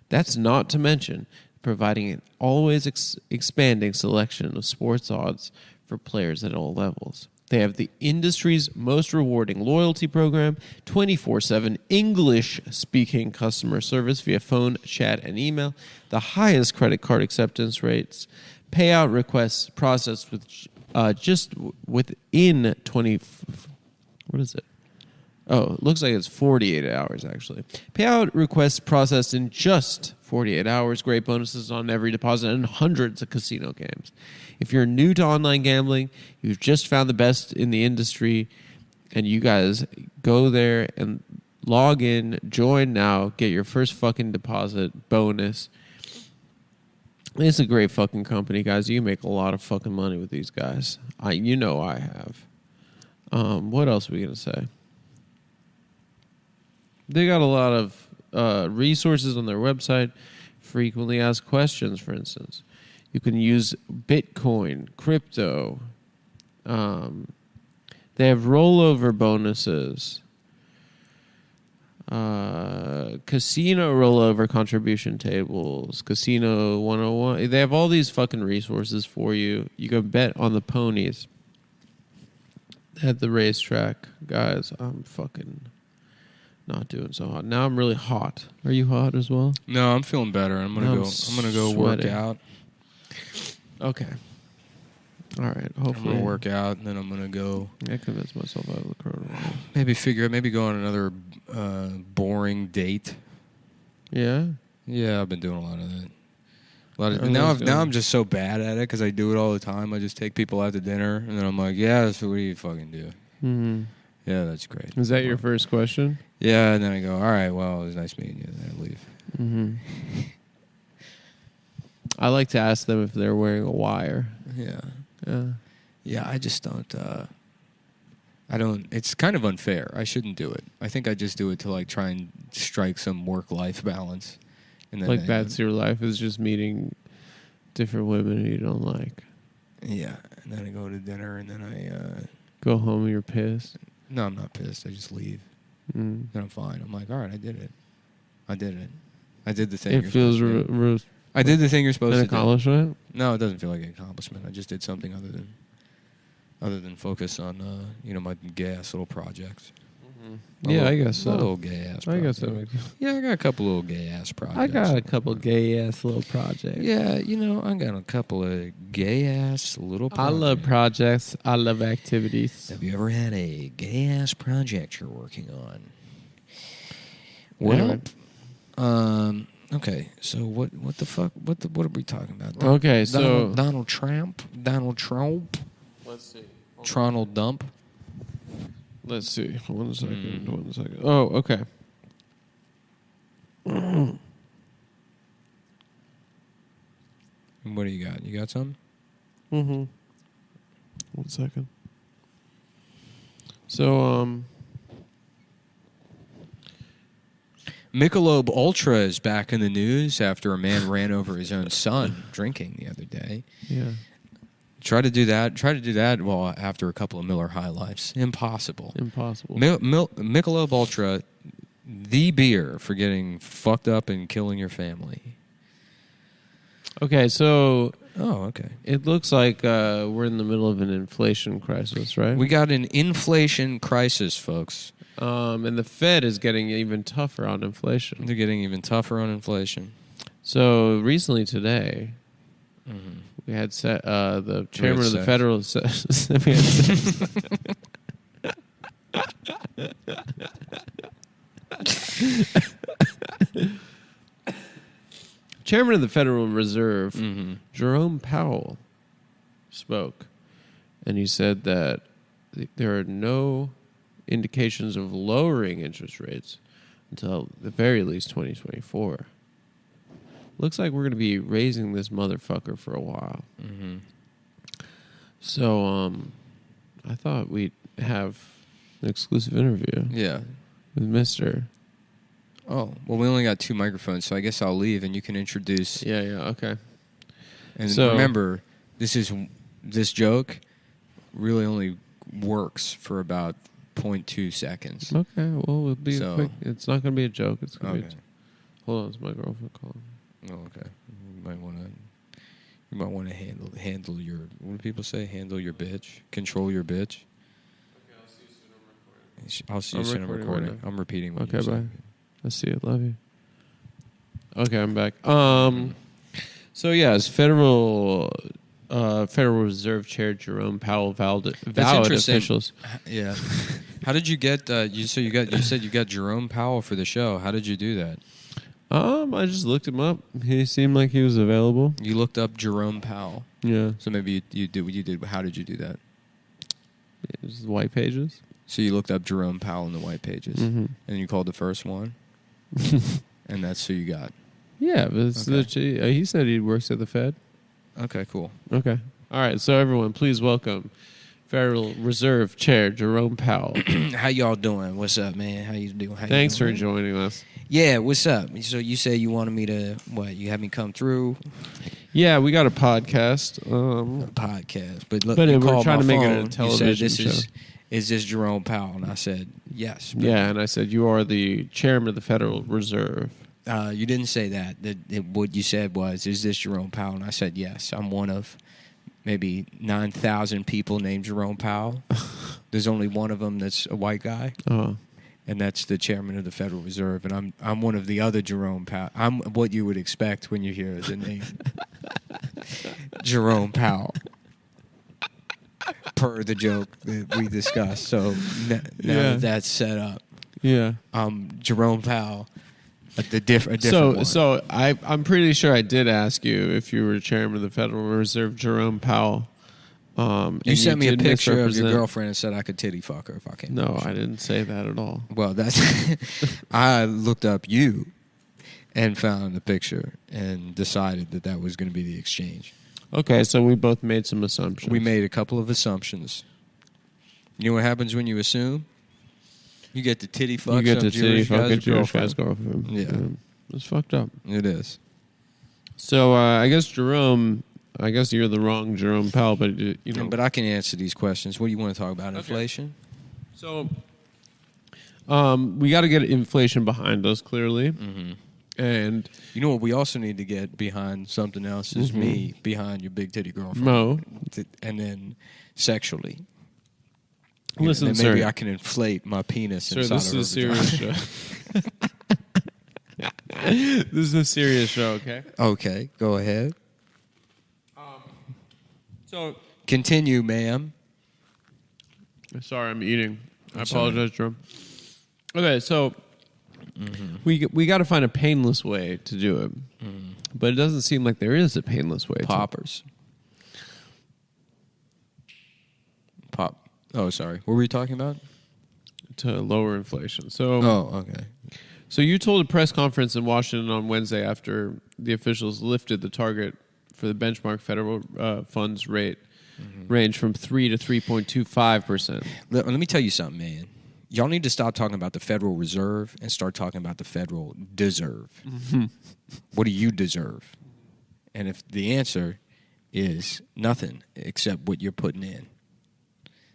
[SPEAKER 1] That's not to mention providing an always expanding selection of sports odds for players at all levels. They have the industry's most rewarding loyalty program, 24/7 English-speaking customer service via phone, chat, and email, the highest credit card acceptance rates, payout requests processed with just within 20. What is it? Oh, it looks like it's 48 hours, actually. Payout requests processed in just 48 hours. Great bonuses on every deposit and hundreds of casino games. If you're new to online gambling, you've just found the best in the industry, and you guys go there and log in, join now, get your first fucking deposit bonus. It's a great fucking company, guys. You can make a lot of fucking money with these guys. I have. What else are we going to say? They got a lot of resources on their website. Frequently asked questions, for instance. You can use Bitcoin, crypto. They have rollover bonuses. Casino rollover contribution tables. Casino 101. They have all these fucking resources for you. You can bet on the ponies at the racetrack. Guys, I'm fucking not doing so hot. Now I'm really hot. Are you hot as well?
[SPEAKER 2] No, I'm feeling better. I'm gonna go work
[SPEAKER 1] sweating.
[SPEAKER 2] out.
[SPEAKER 1] Okay. All right.
[SPEAKER 2] I'm
[SPEAKER 1] Hopefully.
[SPEAKER 2] gonna work out, and then I'm gonna go.
[SPEAKER 1] I convinced myself out of the coronavirus.
[SPEAKER 2] Maybe go on another boring date.
[SPEAKER 1] Yeah.
[SPEAKER 2] Yeah, I've been doing a lot of that.
[SPEAKER 1] Everyone's
[SPEAKER 2] Now
[SPEAKER 1] doing-
[SPEAKER 2] I'm just so bad at it because I do it all the time. I just take people out to dinner, and then I'm like, yeah, so what do you fucking do?
[SPEAKER 1] Mm-hmm.
[SPEAKER 2] Yeah, that's great.
[SPEAKER 1] Is that your first question?
[SPEAKER 2] Yeah, and then I go, all right, well, it was nice meeting you, and then I leave.
[SPEAKER 1] Mm-hmm. I like to ask them if they're wearing a wire.
[SPEAKER 2] Yeah.
[SPEAKER 1] Yeah.
[SPEAKER 2] Yeah, I just don't. I don't. It's kind of unfair. I shouldn't do it. I think I just do it to like try and strike some work-life balance. And then
[SPEAKER 1] Like that's your life is just meeting different women who you don't like.
[SPEAKER 2] Yeah, and then I go to dinner, and then I.
[SPEAKER 1] Go home and you're pissed.
[SPEAKER 2] No, I'm not pissed. I just leave.
[SPEAKER 1] Mm.
[SPEAKER 2] Then I'm fine. I'm like, all right, I did it. I did the thing.
[SPEAKER 1] It
[SPEAKER 2] you're
[SPEAKER 1] feels
[SPEAKER 2] supposed to do. I did the thing you're supposed
[SPEAKER 1] an
[SPEAKER 2] to do.
[SPEAKER 1] accomplishment.
[SPEAKER 2] No, it doesn't feel like an accomplishment. I just did something other than focus on my gay ass little projects.
[SPEAKER 1] Yeah, I guess so.
[SPEAKER 2] Little gay ass.
[SPEAKER 1] I guess
[SPEAKER 2] projects.
[SPEAKER 1] that makes sense.
[SPEAKER 2] Yeah, I got a couple little gay ass projects.
[SPEAKER 1] I got a couple gay ass little projects.
[SPEAKER 2] Yeah, I got a couple of gay ass little
[SPEAKER 1] I
[SPEAKER 2] projects.
[SPEAKER 1] love projects. I love activities.
[SPEAKER 2] Have you ever had a gay ass project you're working on? Well,
[SPEAKER 1] Anyway.
[SPEAKER 2] okay. So what the fuck? What are we talking about?
[SPEAKER 1] Okay, so
[SPEAKER 2] Donald Trump.
[SPEAKER 1] let's see.
[SPEAKER 2] Tronald Dump.
[SPEAKER 1] Let's see. 1 second. 1 second. Oh, okay.
[SPEAKER 2] What do you got? You got some?
[SPEAKER 1] Mm-hmm. 1 second. So,
[SPEAKER 2] Michelob Ultra is back in the news after a man ran over his own son drinking the other day.
[SPEAKER 1] yeah.
[SPEAKER 2] Try to do that. Well, after a couple of Miller High Lifes, impossible.
[SPEAKER 1] Impossible.
[SPEAKER 2] Michelob Ultra, the beer for getting fucked up and killing your family.
[SPEAKER 1] Okay, so
[SPEAKER 2] Oh, okay.
[SPEAKER 1] it looks like we're in the middle of an inflation crisis, right?
[SPEAKER 2] We got an inflation crisis, folks.
[SPEAKER 1] And the Fed is getting even tougher on inflation.
[SPEAKER 2] They're getting even tougher on inflation.
[SPEAKER 1] So recently today,
[SPEAKER 2] Mm-hmm.
[SPEAKER 1] we had the chairman of the
[SPEAKER 2] sex.
[SPEAKER 1] Federal... we had Chairman of the Federal Reserve,
[SPEAKER 2] Mm-hmm.
[SPEAKER 1] Jerome Powell, spoke, and he said that there are no indications of lowering interest rates until the very least 2024. Looks like we're going to be raising this motherfucker for a while.
[SPEAKER 2] Mm-hmm.
[SPEAKER 1] So, I thought we'd have an exclusive interview
[SPEAKER 2] Yeah.
[SPEAKER 1] with Mr.
[SPEAKER 2] Oh, well, we only got 2 microphones, so I guess I'll leave and you can introduce.
[SPEAKER 1] Yeah, okay.
[SPEAKER 2] And
[SPEAKER 1] So-
[SPEAKER 2] remember, this joke really only works for about 0.2 seconds.
[SPEAKER 1] Okay, well, it'll be
[SPEAKER 2] So-
[SPEAKER 1] quick. It's not going to be a joke. It's going to
[SPEAKER 2] Okay.
[SPEAKER 1] be... Hold on, it's my girlfriend calling.
[SPEAKER 2] Oh, okay. You might want to handle your. What do people say? Handle your bitch. Control your bitch. I'll see you
[SPEAKER 1] I'm
[SPEAKER 2] soon. I'm
[SPEAKER 1] recording right
[SPEAKER 2] recording.
[SPEAKER 1] now.
[SPEAKER 2] I'm repeating what
[SPEAKER 1] Okay,
[SPEAKER 2] you
[SPEAKER 1] bye.
[SPEAKER 2] said.
[SPEAKER 1] I see it. Love you. Okay, I'm back. So yeah, as Federal Reserve Chair Jerome Powell vowed
[SPEAKER 2] interesting.
[SPEAKER 1] officials.
[SPEAKER 2] Yeah. How did you get? You said you got Jerome Powell for the show. How did you do that?
[SPEAKER 1] I just looked him up. He seemed like he was available.
[SPEAKER 2] You looked up Jerome Powell.
[SPEAKER 1] Yeah,
[SPEAKER 2] So maybe you did what you did. How did you do that?
[SPEAKER 1] just white pages.
[SPEAKER 2] So you looked up Jerome Powell in the white pages, and you called the first one, and that's who you got.
[SPEAKER 1] Yeah, but he said he works at the Fed.
[SPEAKER 2] Okay, cool.
[SPEAKER 1] Okay. All right. So everyone, please welcome Federal Reserve Chair Jerome Powell.
[SPEAKER 2] How y'all doing? What's up, man? How you doing?
[SPEAKER 1] Thanks for joining us.
[SPEAKER 2] Yeah, what's up? So you say you wanted me to what? You had me come through
[SPEAKER 1] Yeah, we got a podcast.
[SPEAKER 2] a podcast, but look,
[SPEAKER 1] But
[SPEAKER 2] you
[SPEAKER 1] we're
[SPEAKER 2] called
[SPEAKER 1] trying
[SPEAKER 2] my
[SPEAKER 1] to make it a
[SPEAKER 2] phone, you
[SPEAKER 1] television
[SPEAKER 2] said,
[SPEAKER 1] show.
[SPEAKER 2] Is this Jerome Powell? And I said yes. but,
[SPEAKER 1] Yeah, and I said you are the chairman of the Federal Reserve.
[SPEAKER 2] You didn't say that. What you said was, is this Jerome Powell? And I said yes. I'm one of maybe 9,000 people named Jerome Powell. There's only one of them that's a white guy.
[SPEAKER 1] Oh.
[SPEAKER 2] And that's the chairman of the Federal Reserve, and I'm one of the other Jerome Powell. I'm what you would expect when you hear the name Jerome Powell, per the joke that we discussed. So now that that's set up,
[SPEAKER 1] Yeah.
[SPEAKER 2] Jerome Powell, a different one.
[SPEAKER 1] So I'm pretty sure I did ask you if you were chairman of the Federal Reserve, Jerome Powell.
[SPEAKER 2] You sent me a
[SPEAKER 1] did
[SPEAKER 2] picture of your
[SPEAKER 1] misrepresent.
[SPEAKER 2] girlfriend and said I could titty fuck her if I came.
[SPEAKER 1] No, I didn't say that at all.
[SPEAKER 2] Well, that's I looked up you and found the picture and decided that was going to be the exchange.
[SPEAKER 1] Okay, so we both made some assumptions.
[SPEAKER 2] We made a couple of assumptions. You know what happens when you assume? You get to titty fuck.
[SPEAKER 1] You get
[SPEAKER 2] some
[SPEAKER 1] to titty
[SPEAKER 2] Jewish
[SPEAKER 1] fuck a
[SPEAKER 2] guy's
[SPEAKER 1] Jewish
[SPEAKER 2] girlfriend.
[SPEAKER 1] guy's girlfriend.
[SPEAKER 2] Yeah.
[SPEAKER 1] It's fucked up.
[SPEAKER 2] It is.
[SPEAKER 1] So I guess Jerome, I guess you're the wrong Jerome Powell, but you know.
[SPEAKER 2] But I can answer these questions. What do you want to talk about? Inflation?
[SPEAKER 1] So we got to get inflation behind us, clearly.
[SPEAKER 2] Mm-hmm.
[SPEAKER 1] And
[SPEAKER 2] You know what we also need to get behind something else is me behind your big titty girlfriend.
[SPEAKER 1] Mo,
[SPEAKER 2] And then sexually.
[SPEAKER 1] listen,
[SPEAKER 2] and then maybe
[SPEAKER 1] sir.
[SPEAKER 2] I can inflate my penis
[SPEAKER 1] Sir,
[SPEAKER 2] inside
[SPEAKER 1] this
[SPEAKER 2] of
[SPEAKER 1] is a
[SPEAKER 2] her
[SPEAKER 1] serious
[SPEAKER 2] vagina.
[SPEAKER 1] show. This is a serious show, okay?
[SPEAKER 2] Okay, go ahead.
[SPEAKER 1] So,
[SPEAKER 2] Continue, ma'am.
[SPEAKER 1] sorry, I'm eating. I
[SPEAKER 2] That's all right.
[SPEAKER 1] apologize, Jerome. Okay, so we got to find a painless way to do it, but it doesn't seem like there is a painless way.
[SPEAKER 2] Poppers. Pop. Oh, sorry. What were we talking about?
[SPEAKER 1] to lower inflation. So,
[SPEAKER 2] Oh, okay.
[SPEAKER 1] So you told a press conference in Washington on Wednesday after the officials lifted the target for the benchmark federal funds rate range from 3 to 3.25%.
[SPEAKER 2] Let me tell you something, man. Y'all need to stop talking about the Federal Reserve and start talking about the Federal Deserve. What do you deserve? And if the answer is nothing except what you're putting in.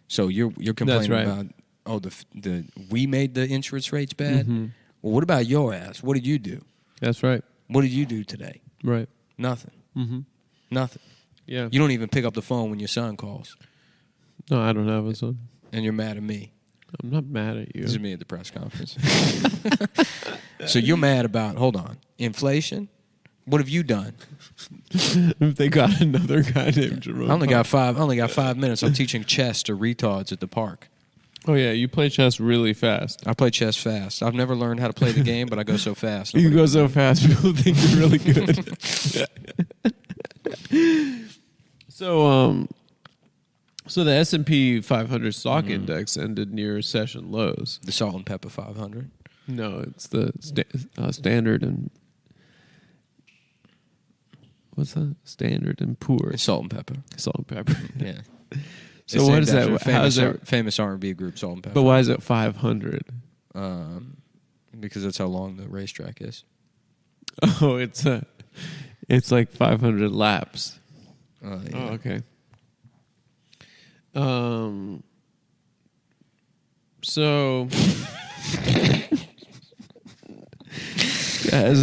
[SPEAKER 2] So you're complaining
[SPEAKER 1] right.
[SPEAKER 2] about, oh, the we made the interest rates bad? Well, what about your ass? What did you do?
[SPEAKER 1] That's right.
[SPEAKER 2] What did you do today?
[SPEAKER 1] Right.
[SPEAKER 2] Nothing.
[SPEAKER 1] Mm-hmm.
[SPEAKER 2] Nothing.
[SPEAKER 1] Yeah.
[SPEAKER 2] You don't even pick up the phone when your son calls,
[SPEAKER 1] No, I don't have a son.
[SPEAKER 2] and you're mad at me.
[SPEAKER 1] I'm not mad at you.
[SPEAKER 2] This is me at the press conference. So you're mad about, hold on, inflation? What have you done?
[SPEAKER 1] If they got another guy named Jerome.
[SPEAKER 2] I only got 5 minutes. I'm teaching chess to retards at the park.
[SPEAKER 1] Oh, yeah. You play chess really fast.
[SPEAKER 2] I play chess fast. I've never learned how to play the game, but I go so fast.
[SPEAKER 1] You go so fast, people think you're really good. So the S&P 500 stock index ended near session lows.
[SPEAKER 2] The Salt and Pepper 500.
[SPEAKER 1] No, it's the standard and what's that? Standard and poor.
[SPEAKER 2] It's Salt and Pepper.
[SPEAKER 1] Salt and pepper.
[SPEAKER 2] Yeah.
[SPEAKER 1] So
[SPEAKER 2] It's
[SPEAKER 1] what
[SPEAKER 2] named
[SPEAKER 1] is that?
[SPEAKER 2] after
[SPEAKER 1] How is it?
[SPEAKER 2] famous R&B group, Salt and Pepper.
[SPEAKER 1] But why is it 500?
[SPEAKER 2] Because that's how long the racetrack is.
[SPEAKER 1] Oh, it's like 500 laps.
[SPEAKER 2] Yeah.
[SPEAKER 1] Oh, okay. So, guys,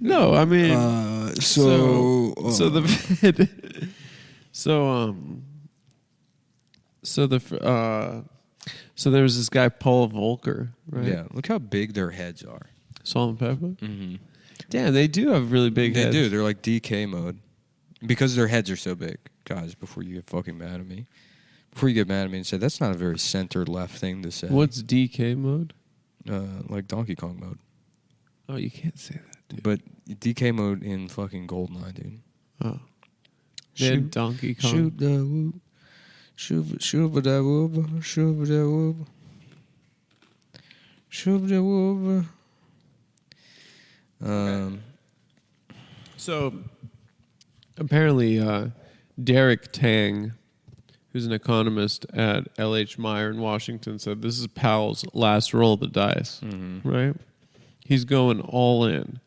[SPEAKER 1] no, I mean, so the Fed, So so there was this guy Paul Volcker, right?
[SPEAKER 2] Yeah, look how big their heads are.
[SPEAKER 1] Salt and pepper.
[SPEAKER 2] Mm-hmm.
[SPEAKER 1] Damn, they do have really big
[SPEAKER 2] They
[SPEAKER 1] heads.
[SPEAKER 2] do. They're like DK mode because their heads are so big. Guys, before you get fucking mad at me, and say that's not a very center left thing to say.
[SPEAKER 1] What's DK mode?
[SPEAKER 2] Like Donkey Kong mode.
[SPEAKER 1] Oh, you can't say that, dude.
[SPEAKER 2] But DK mode in fucking GoldenEye, dude.
[SPEAKER 1] Oh, they had Donkey Kong.
[SPEAKER 2] Shoot the whoop. Shoot the whoop. Shoot the whoop. Shoot the whoop.
[SPEAKER 1] So apparently, Derek Tang, who's an economist at L.H. Meyer in Washington, said this is Powell's last roll of the dice.
[SPEAKER 2] Mm-hmm.
[SPEAKER 1] Right? He's going all in.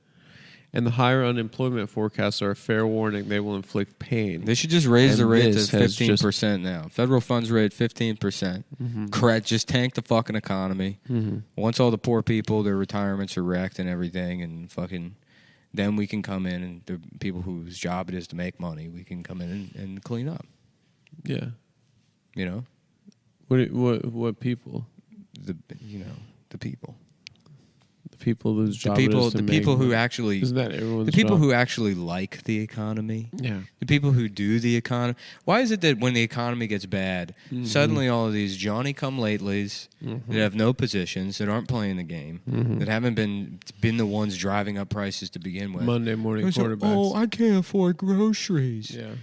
[SPEAKER 1] And the higher unemployment forecasts are a fair warning they will inflict pain.
[SPEAKER 2] They should just raise the rate to
[SPEAKER 1] this has
[SPEAKER 2] 15% now. Federal funds rate 15%.
[SPEAKER 1] Mm-hmm.
[SPEAKER 2] Correct. Just tank the fucking economy.
[SPEAKER 1] Mm-hmm.
[SPEAKER 2] Once all the poor people, their retirements are wrecked and everything, and fucking, then we can come in and the people whose job it is to make money, we can come in and clean up.
[SPEAKER 1] Yeah.
[SPEAKER 2] You know,
[SPEAKER 1] What people?
[SPEAKER 2] the people.
[SPEAKER 1] The people whose job
[SPEAKER 2] The
[SPEAKER 1] it is to
[SPEAKER 2] the
[SPEAKER 1] make
[SPEAKER 2] people who
[SPEAKER 1] money.
[SPEAKER 2] actually
[SPEAKER 1] Isn't that everyone's
[SPEAKER 2] the people
[SPEAKER 1] job?
[SPEAKER 2] who actually like the economy.
[SPEAKER 1] Yeah.
[SPEAKER 2] The people who do the economy. Why is it that when the economy gets bad, suddenly all of these Johnny-come-latelys that have no positions, that aren't playing the game, that haven't been the ones driving up prices to begin with.
[SPEAKER 1] Monday morning
[SPEAKER 2] It's like,
[SPEAKER 1] quarterbacks.
[SPEAKER 2] oh, I can't afford groceries.
[SPEAKER 1] Yeah.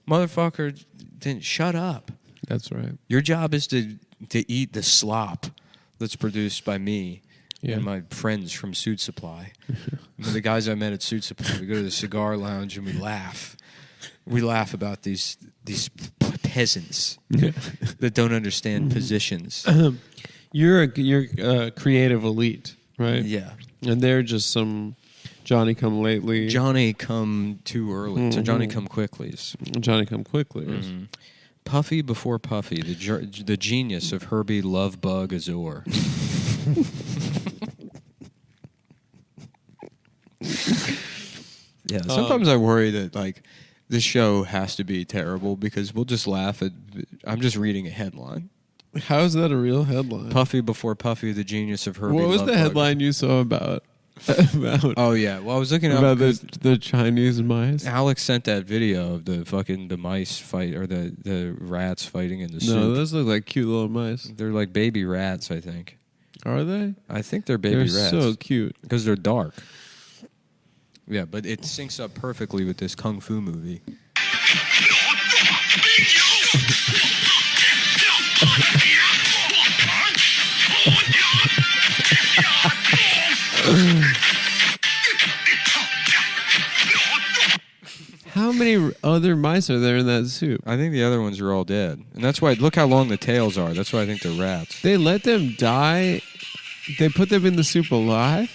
[SPEAKER 2] Motherfucker, then shut up.
[SPEAKER 1] That's right.
[SPEAKER 2] Your job is to eat the slop that's produced by me.
[SPEAKER 1] Yeah.
[SPEAKER 2] And my friends from Suit Supply. The guys I met at Suit Supply. We go to the cigar lounge and we laugh. We laugh about these peasants that don't understand positions.
[SPEAKER 1] You're a creative elite, right?
[SPEAKER 2] Yeah.
[SPEAKER 1] And they're just some Johnny come lately.
[SPEAKER 2] Johnny come too early. So Johnny come quicklies.
[SPEAKER 1] Johnny come quickly.
[SPEAKER 2] Puffy before Puffy, the genius of Herbie Lovebug Azor. Yeah, sometimes I worry that like this show has to be terrible because we'll just laugh at. I'm just reading a headline.
[SPEAKER 1] How is that a real headline?
[SPEAKER 2] Puffy before Puffy, the genius of Herbie.
[SPEAKER 1] What was the
[SPEAKER 2] Lovebug.
[SPEAKER 1] headline you saw about
[SPEAKER 2] Oh yeah, well I was looking
[SPEAKER 1] about
[SPEAKER 2] up
[SPEAKER 1] the Chinese mice?
[SPEAKER 2] Alex sent that video of the mice fight or the rats fighting in the
[SPEAKER 1] No,
[SPEAKER 2] soup.
[SPEAKER 1] those look like cute little mice.
[SPEAKER 2] They're like baby rats, I think.
[SPEAKER 1] Are they?
[SPEAKER 2] I think they're baby
[SPEAKER 1] They're
[SPEAKER 2] rats.
[SPEAKER 1] so cute.
[SPEAKER 2] Because they're dark. Yeah, but it syncs up perfectly with this kung fu movie.
[SPEAKER 1] How many other mice are there in that soup?
[SPEAKER 2] I think the other ones are all dead. And that's why, look how long the tails are. That's why I think they're rats.
[SPEAKER 1] They let them die? They put them in the soup alive?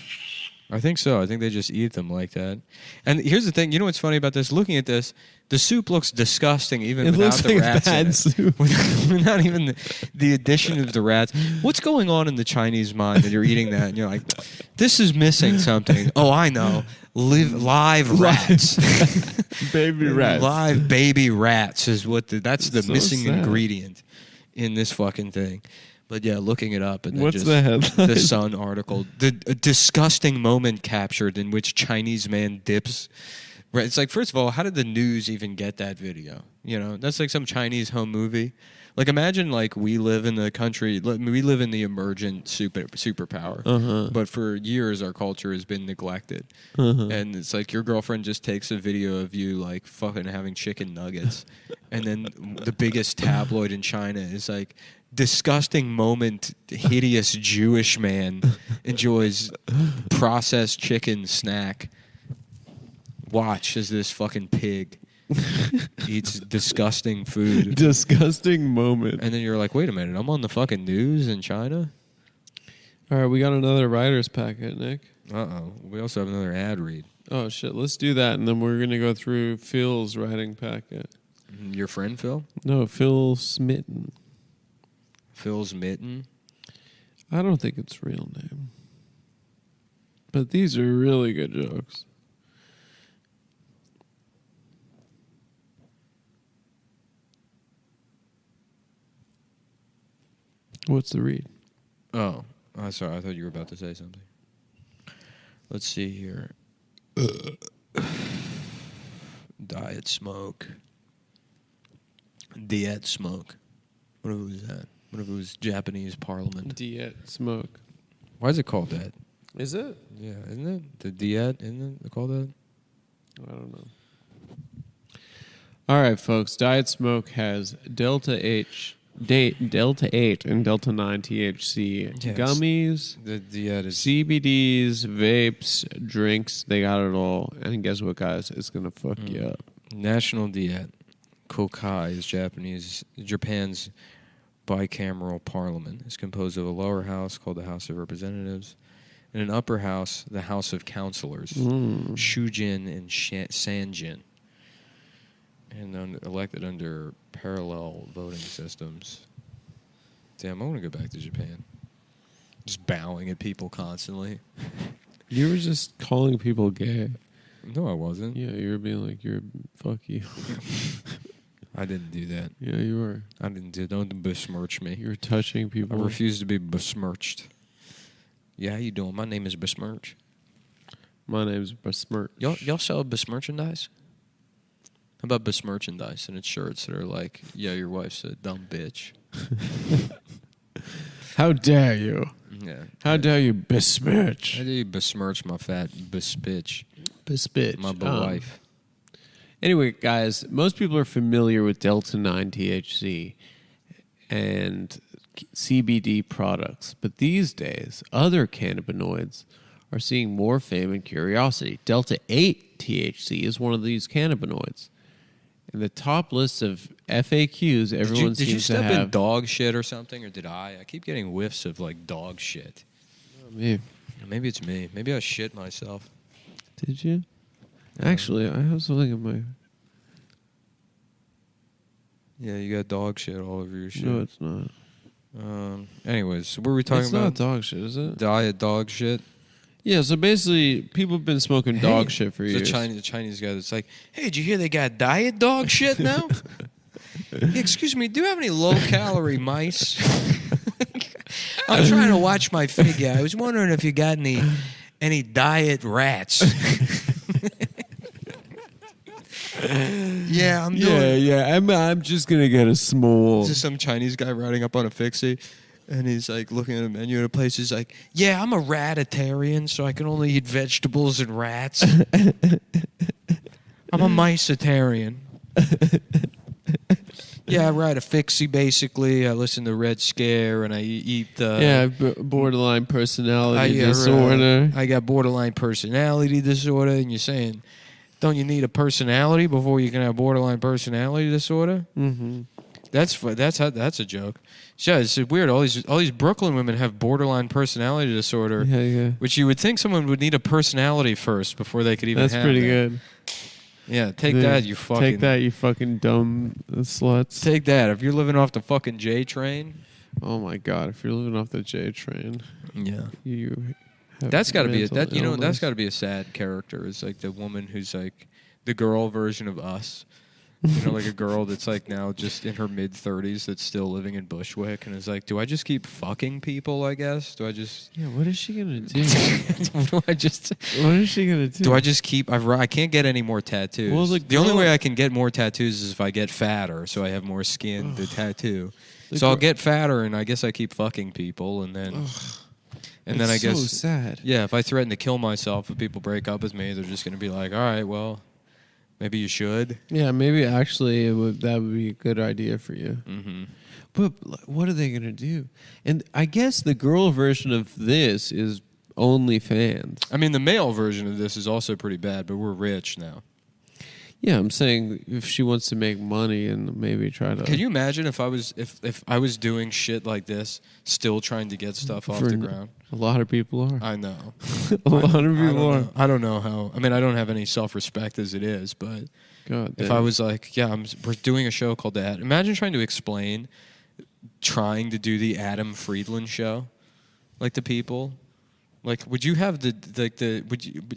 [SPEAKER 2] I think so. I think they just eat them like that. And here's the thing. You know what's funny about this? Looking at this, the soup looks disgusting even
[SPEAKER 1] It
[SPEAKER 2] without
[SPEAKER 1] looks
[SPEAKER 2] the
[SPEAKER 1] like
[SPEAKER 2] rats in
[SPEAKER 1] bad
[SPEAKER 2] it.
[SPEAKER 1] soup.
[SPEAKER 2] Without even the addition of the rats. What's going on in the Chinese mind that you're eating that and you're like, this is missing something. Oh, I know. Live rats.
[SPEAKER 1] Baby rats.
[SPEAKER 2] Live baby rats is what that's the
[SPEAKER 1] So
[SPEAKER 2] missing
[SPEAKER 1] sad.
[SPEAKER 2] ingredient in this fucking thing. But yeah, looking it up and then
[SPEAKER 1] What's
[SPEAKER 2] just
[SPEAKER 1] the headline?
[SPEAKER 2] the Sun article, a disgusting moment captured in which Chinese man dips. Right, it's like, first of all, how did the news even get that video? You know, that's like some Chinese home movie. Like, imagine like we live in the country, we live in the emergent superpower, but for years our culture has been neglected, and it's like your girlfriend just takes a video of you like fucking having chicken nuggets, and then the biggest tabloid in China is like, disgusting moment, hideous Jewish man enjoys processed chicken snack. Watch as this fucking pig eats disgusting food.
[SPEAKER 1] Disgusting moment.
[SPEAKER 2] And then you're like, wait a minute, I'm on the fucking news in China?
[SPEAKER 1] All right, we got another writer's packet, Nick.
[SPEAKER 2] Uh-oh. We also have another ad read.
[SPEAKER 1] Oh, shit. Let's do that, and then we're going to go through Phil's writing packet.
[SPEAKER 2] Your friend, Phil?
[SPEAKER 1] No, Phil Smitten.
[SPEAKER 2] Phil's Mitten?
[SPEAKER 1] I don't think it's a real name. But these are really good jokes. What's the read?
[SPEAKER 2] Oh, sorry. I thought you were about to say something. Let's see here. Diet smoke. Diet smoke. What if it was that? What if it was Japanese parliament?
[SPEAKER 1] Diet smoke.
[SPEAKER 2] Why is it called that?
[SPEAKER 1] Is it?
[SPEAKER 2] Yeah, isn't it? The diet, isn't it called that?
[SPEAKER 1] I don't know. All right, folks. Diet Smoke has Delta 8 and Delta 9 THC
[SPEAKER 2] Yes.
[SPEAKER 1] gummies,
[SPEAKER 2] The diet is...
[SPEAKER 1] CBDs, vapes, drinks. They got it all. And guess what, guys? It's going to fuck you up.
[SPEAKER 2] National Diet. Kokai is Japan's bicameral parliament. It's composed of a lower house called the House of Representatives and an upper house, the House of Councilors, Shujin and Sanjin, and elected under parallel voting systems. Damn, I want to go back to Japan. Just bowing at people constantly.
[SPEAKER 1] You were just calling people gay.
[SPEAKER 2] No, I wasn't.
[SPEAKER 1] Yeah, you were being like, fuck you.
[SPEAKER 2] I didn't do that.
[SPEAKER 1] Yeah, you were.
[SPEAKER 2] I didn't do. Don't besmirch me.
[SPEAKER 1] You were touching
[SPEAKER 2] I
[SPEAKER 1] people.
[SPEAKER 2] refuse to be besmirched. Yeah, how you doing? My name is Besmirch.
[SPEAKER 1] My name's Besmirch.
[SPEAKER 2] Y'all sell besmerchandise? How about besmerchandise? And it's shirts that are like, yeah, your wife's a dumb bitch.
[SPEAKER 1] How dare you?
[SPEAKER 2] Yeah.
[SPEAKER 1] How dare you besmirch?
[SPEAKER 2] How do you besmirch my fat bitch?
[SPEAKER 1] Besmirch.
[SPEAKER 2] My wife.
[SPEAKER 1] Anyway, guys, most people are familiar with Delta 9 THC and CBD products, but these days, other cannabinoids are seeing more fame and curiosity. Delta 8 THC is one of these cannabinoids. In the top list of FAQs, everyone
[SPEAKER 2] Did you
[SPEAKER 1] seems to
[SPEAKER 2] step in
[SPEAKER 1] have...
[SPEAKER 2] dog shit or something, or did I? I keep getting whiffs of like dog shit.
[SPEAKER 1] Me.
[SPEAKER 2] Maybe it's me. Maybe I shit myself.
[SPEAKER 1] Did you? Actually, I have something in my...
[SPEAKER 2] Yeah, you got dog shit all over your shit.
[SPEAKER 1] No, it's not.
[SPEAKER 2] Anyways, what were we talking
[SPEAKER 1] It's
[SPEAKER 2] about?
[SPEAKER 1] not dog shit, is it?
[SPEAKER 2] Diet dog shit.
[SPEAKER 1] Yeah, so basically, people have been smoking dog shit for
[SPEAKER 2] There's
[SPEAKER 1] years.
[SPEAKER 2] a Chinese guy that's like, hey, did you hear they got diet dog shit now? Hey, excuse me, do you have any low-calorie mice? I'm trying to watch my figure. I was wondering if you got any diet rats. Yeah, I'm doing...
[SPEAKER 1] Yeah, I'm just going to get a small...
[SPEAKER 2] This is some Chinese guy riding up on a fixie, and he's like looking at a menu at a place. He's like, yeah, I'm a ratitarian, so I can only eat vegetables and rats. I'm a micetarian. Yeah, I ride a fixie, basically. I listen to Red Scare, and I eat...
[SPEAKER 1] borderline personality disorder.
[SPEAKER 2] I got borderline personality disorder, and you're saying... Don't you need a personality before you can have borderline personality disorder?
[SPEAKER 1] Mm-hmm.
[SPEAKER 2] That's a joke. Yeah, it's weird. All these Brooklyn women have borderline personality disorder,
[SPEAKER 1] Yeah.
[SPEAKER 2] which you would think someone would need a personality first before they could even.
[SPEAKER 1] That's
[SPEAKER 2] have
[SPEAKER 1] pretty
[SPEAKER 2] that.
[SPEAKER 1] good.
[SPEAKER 2] Yeah, take that, you fucking.
[SPEAKER 1] Take that, you fucking dumb sluts.
[SPEAKER 2] Take that. If you're living off the fucking J train.
[SPEAKER 1] Oh my god! If you're living off the J train,
[SPEAKER 2] Yeah.
[SPEAKER 1] you.
[SPEAKER 2] That's got to be that's
[SPEAKER 1] illness.
[SPEAKER 2] got to be a sad character. It's like the woman who's like the girl version of us. You know, like a girl that's like now just in her mid-30s that's still living in Bushwick and is like, do I just keep fucking people, I guess? Do I just...
[SPEAKER 1] Yeah, what is she going to do?
[SPEAKER 2] What
[SPEAKER 1] is she going to do?
[SPEAKER 2] Do I just keep... I can't get any more tattoos.
[SPEAKER 1] Well,
[SPEAKER 2] the only way I can get more tattoos is if I get fatter, so I have more skin to tattoo. So I'll get fatter, and I guess I keep fucking people, and then... And then I guess...
[SPEAKER 1] so sad.
[SPEAKER 2] Yeah, if I threaten to kill myself if people break up with me, they're just going to be like, all right, well... Maybe you should.
[SPEAKER 1] Yeah, maybe actually that would be a good idea for you.
[SPEAKER 2] Mm-hmm.
[SPEAKER 1] But what are they going to do? And I guess the girl version of this is OnlyFans.
[SPEAKER 2] I mean, the male version of this is also pretty bad, but we're rich now.
[SPEAKER 1] Yeah, I'm saying if she wants to make money and maybe try to...
[SPEAKER 2] Can you imagine if I was doing shit like this, still trying to get stuff off the ground?
[SPEAKER 1] A lot of people are.
[SPEAKER 2] I know.
[SPEAKER 1] A lot of people are.
[SPEAKER 2] I don't know how. I mean, I don't have any self-respect as it is, but
[SPEAKER 1] God
[SPEAKER 2] if
[SPEAKER 1] damn.
[SPEAKER 2] I was like, yeah, we're doing a show called The Ad. Imagine trying to explain trying to do the Adam Friedland show, like to people. Like, would you have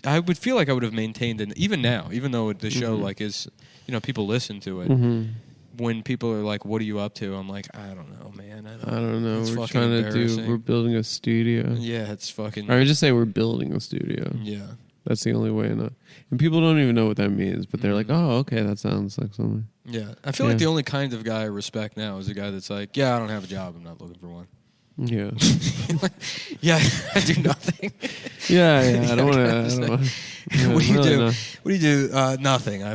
[SPEAKER 2] I would feel like I would have maintained even now, even though the show like is, people listen to it.
[SPEAKER 1] Mm-hmm.
[SPEAKER 2] when people are like, "What are you up to?" I'm like, I don't know, man.
[SPEAKER 1] I don't know.
[SPEAKER 2] It's
[SPEAKER 1] We're
[SPEAKER 2] fucking
[SPEAKER 1] trying to
[SPEAKER 2] embarrassing.
[SPEAKER 1] we're building a studio.
[SPEAKER 2] Yeah, it's fucking.
[SPEAKER 1] Or I just say we're building a studio.
[SPEAKER 2] Yeah.
[SPEAKER 1] That's the only way. And people don't even know what that means, but they're like, oh, okay, that sounds like something.
[SPEAKER 2] Yeah. I feel like the only kind of guy I respect now is a guy that's like, yeah, I don't have a job. I'm not looking for one.
[SPEAKER 1] Yeah.
[SPEAKER 2] Yeah, I do nothing.
[SPEAKER 1] Yeah. I don't want to.
[SPEAKER 2] What do you do? What do you do? Nothing. I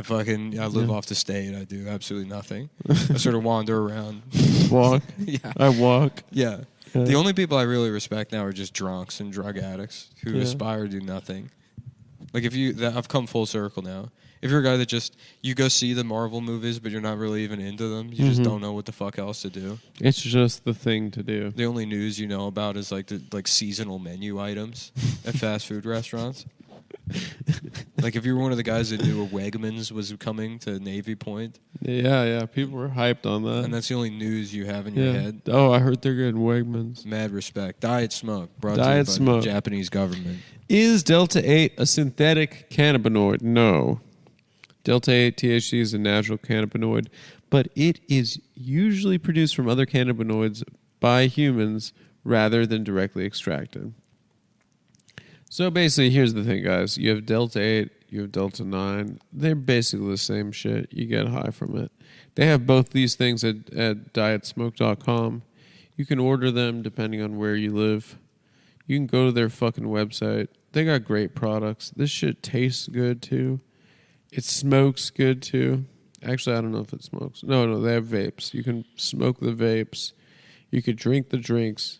[SPEAKER 2] live off the state. I do absolutely nothing. I sort of wander around.
[SPEAKER 1] Walk.
[SPEAKER 2] Yeah.
[SPEAKER 1] I walk.
[SPEAKER 2] Yeah. The only people I really respect now are just drunks and drug addicts who aspire to do nothing. Like I've come full circle now. If you're a guy that you go see the Marvel movies, but you're not really even into them, you just don't know what the fuck else to do.
[SPEAKER 1] It's just the thing to do.
[SPEAKER 2] The only news you know about is like the seasonal menu items at fast food restaurants. Like if you were one of the guys that knew a Wegmans was coming to Navy Point.
[SPEAKER 1] Yeah. People were hyped on that.
[SPEAKER 2] And that's the only news you have in your head.
[SPEAKER 1] Oh, I heard they're getting Wegmans.
[SPEAKER 2] Mad respect. Diet Smoke. Brought to
[SPEAKER 1] Diet
[SPEAKER 2] you by
[SPEAKER 1] Smoke.
[SPEAKER 2] the Japanese government.
[SPEAKER 1] Is Delta-8 a synthetic cannabinoid? No. Delta-8 THC is a natural cannabinoid, but it is usually produced from other cannabinoids by humans rather than directly extracted. So basically, here's the thing, guys. You have Delta-8, you have Delta-9. They're basically the same shit. You get high from it. They have both these things at dietsmoke.com. You can order them depending on where you live. You can go to their fucking website. They got great products. This shit tastes good, too. It smokes good, too. Actually, I don't know if it smokes. No, they have vapes. You can smoke the vapes. You could drink the drinks.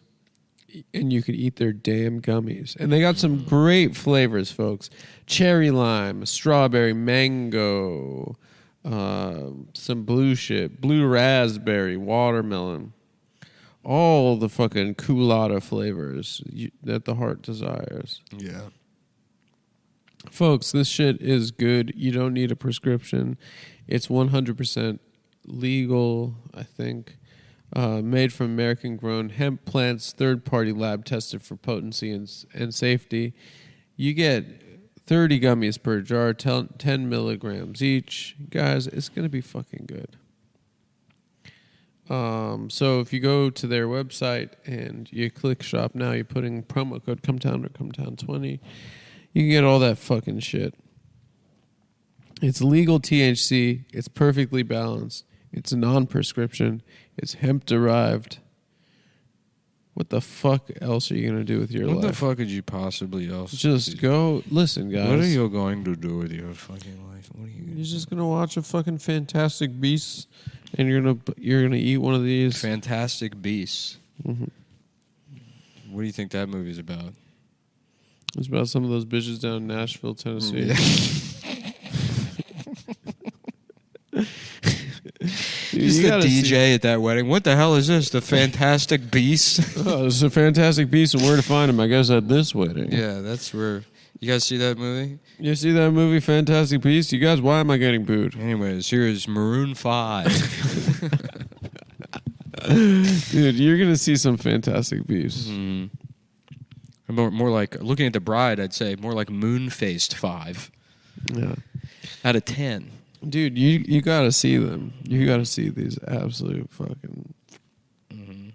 [SPEAKER 1] And you could eat their damn gummies. And they got some great flavors, folks. Cherry lime, strawberry, mango, some blue shit, blue raspberry, watermelon. All the fucking culotta flavors that the heart desires.
[SPEAKER 2] Yeah.
[SPEAKER 1] Folks, this shit is good. You don't need a prescription. It's 100% legal, I think. Made from American-grown hemp plants, third-party lab tested for potency and safety. You get 30 gummies per jar, 10 milligrams each. Guys, it's going to be fucking good. So if you go to their website and you click shop now, you're putting promo code COMETOWN or COMETOWN20. You can get all that fucking shit. It's legal THC. It's perfectly balanced. It's non-prescription. It's hemp-derived. What the fuck else are you going to do with your life?
[SPEAKER 2] What the fuck could you possibly else
[SPEAKER 1] Just go... Listen, guys.
[SPEAKER 2] What are you going to do with your fucking life? What are you...
[SPEAKER 1] You're just going to watch a fucking Fantastic Beasts, and you're gonna eat one of these.
[SPEAKER 2] Fantastic Beasts.
[SPEAKER 1] Mm-hmm.
[SPEAKER 2] What do you think that movie's about?
[SPEAKER 1] It's about some of those bitches down in Nashville, Tennessee.
[SPEAKER 2] Yeah. He's the DJ at that wedding. What the hell is this? The Fantastic Beasts?
[SPEAKER 1] Oh, it's a Fantastic Beast, and where to find him? I guess at this wedding.
[SPEAKER 2] Yeah, that's where... You guys see that movie?
[SPEAKER 1] You see that movie, Fantastic Beast? You guys, why am I getting booed?
[SPEAKER 2] Anyways, here is Maroon 5.
[SPEAKER 1] Dude, you're going to see some Fantastic Beasts.
[SPEAKER 2] Mm. More like... Looking at the bride, I'd say more like Moon-Faced 5.
[SPEAKER 1] Yeah.
[SPEAKER 2] Out of 10.
[SPEAKER 1] Dude, you got to see them. You got to see these absolute fucking...
[SPEAKER 2] Mm-hmm.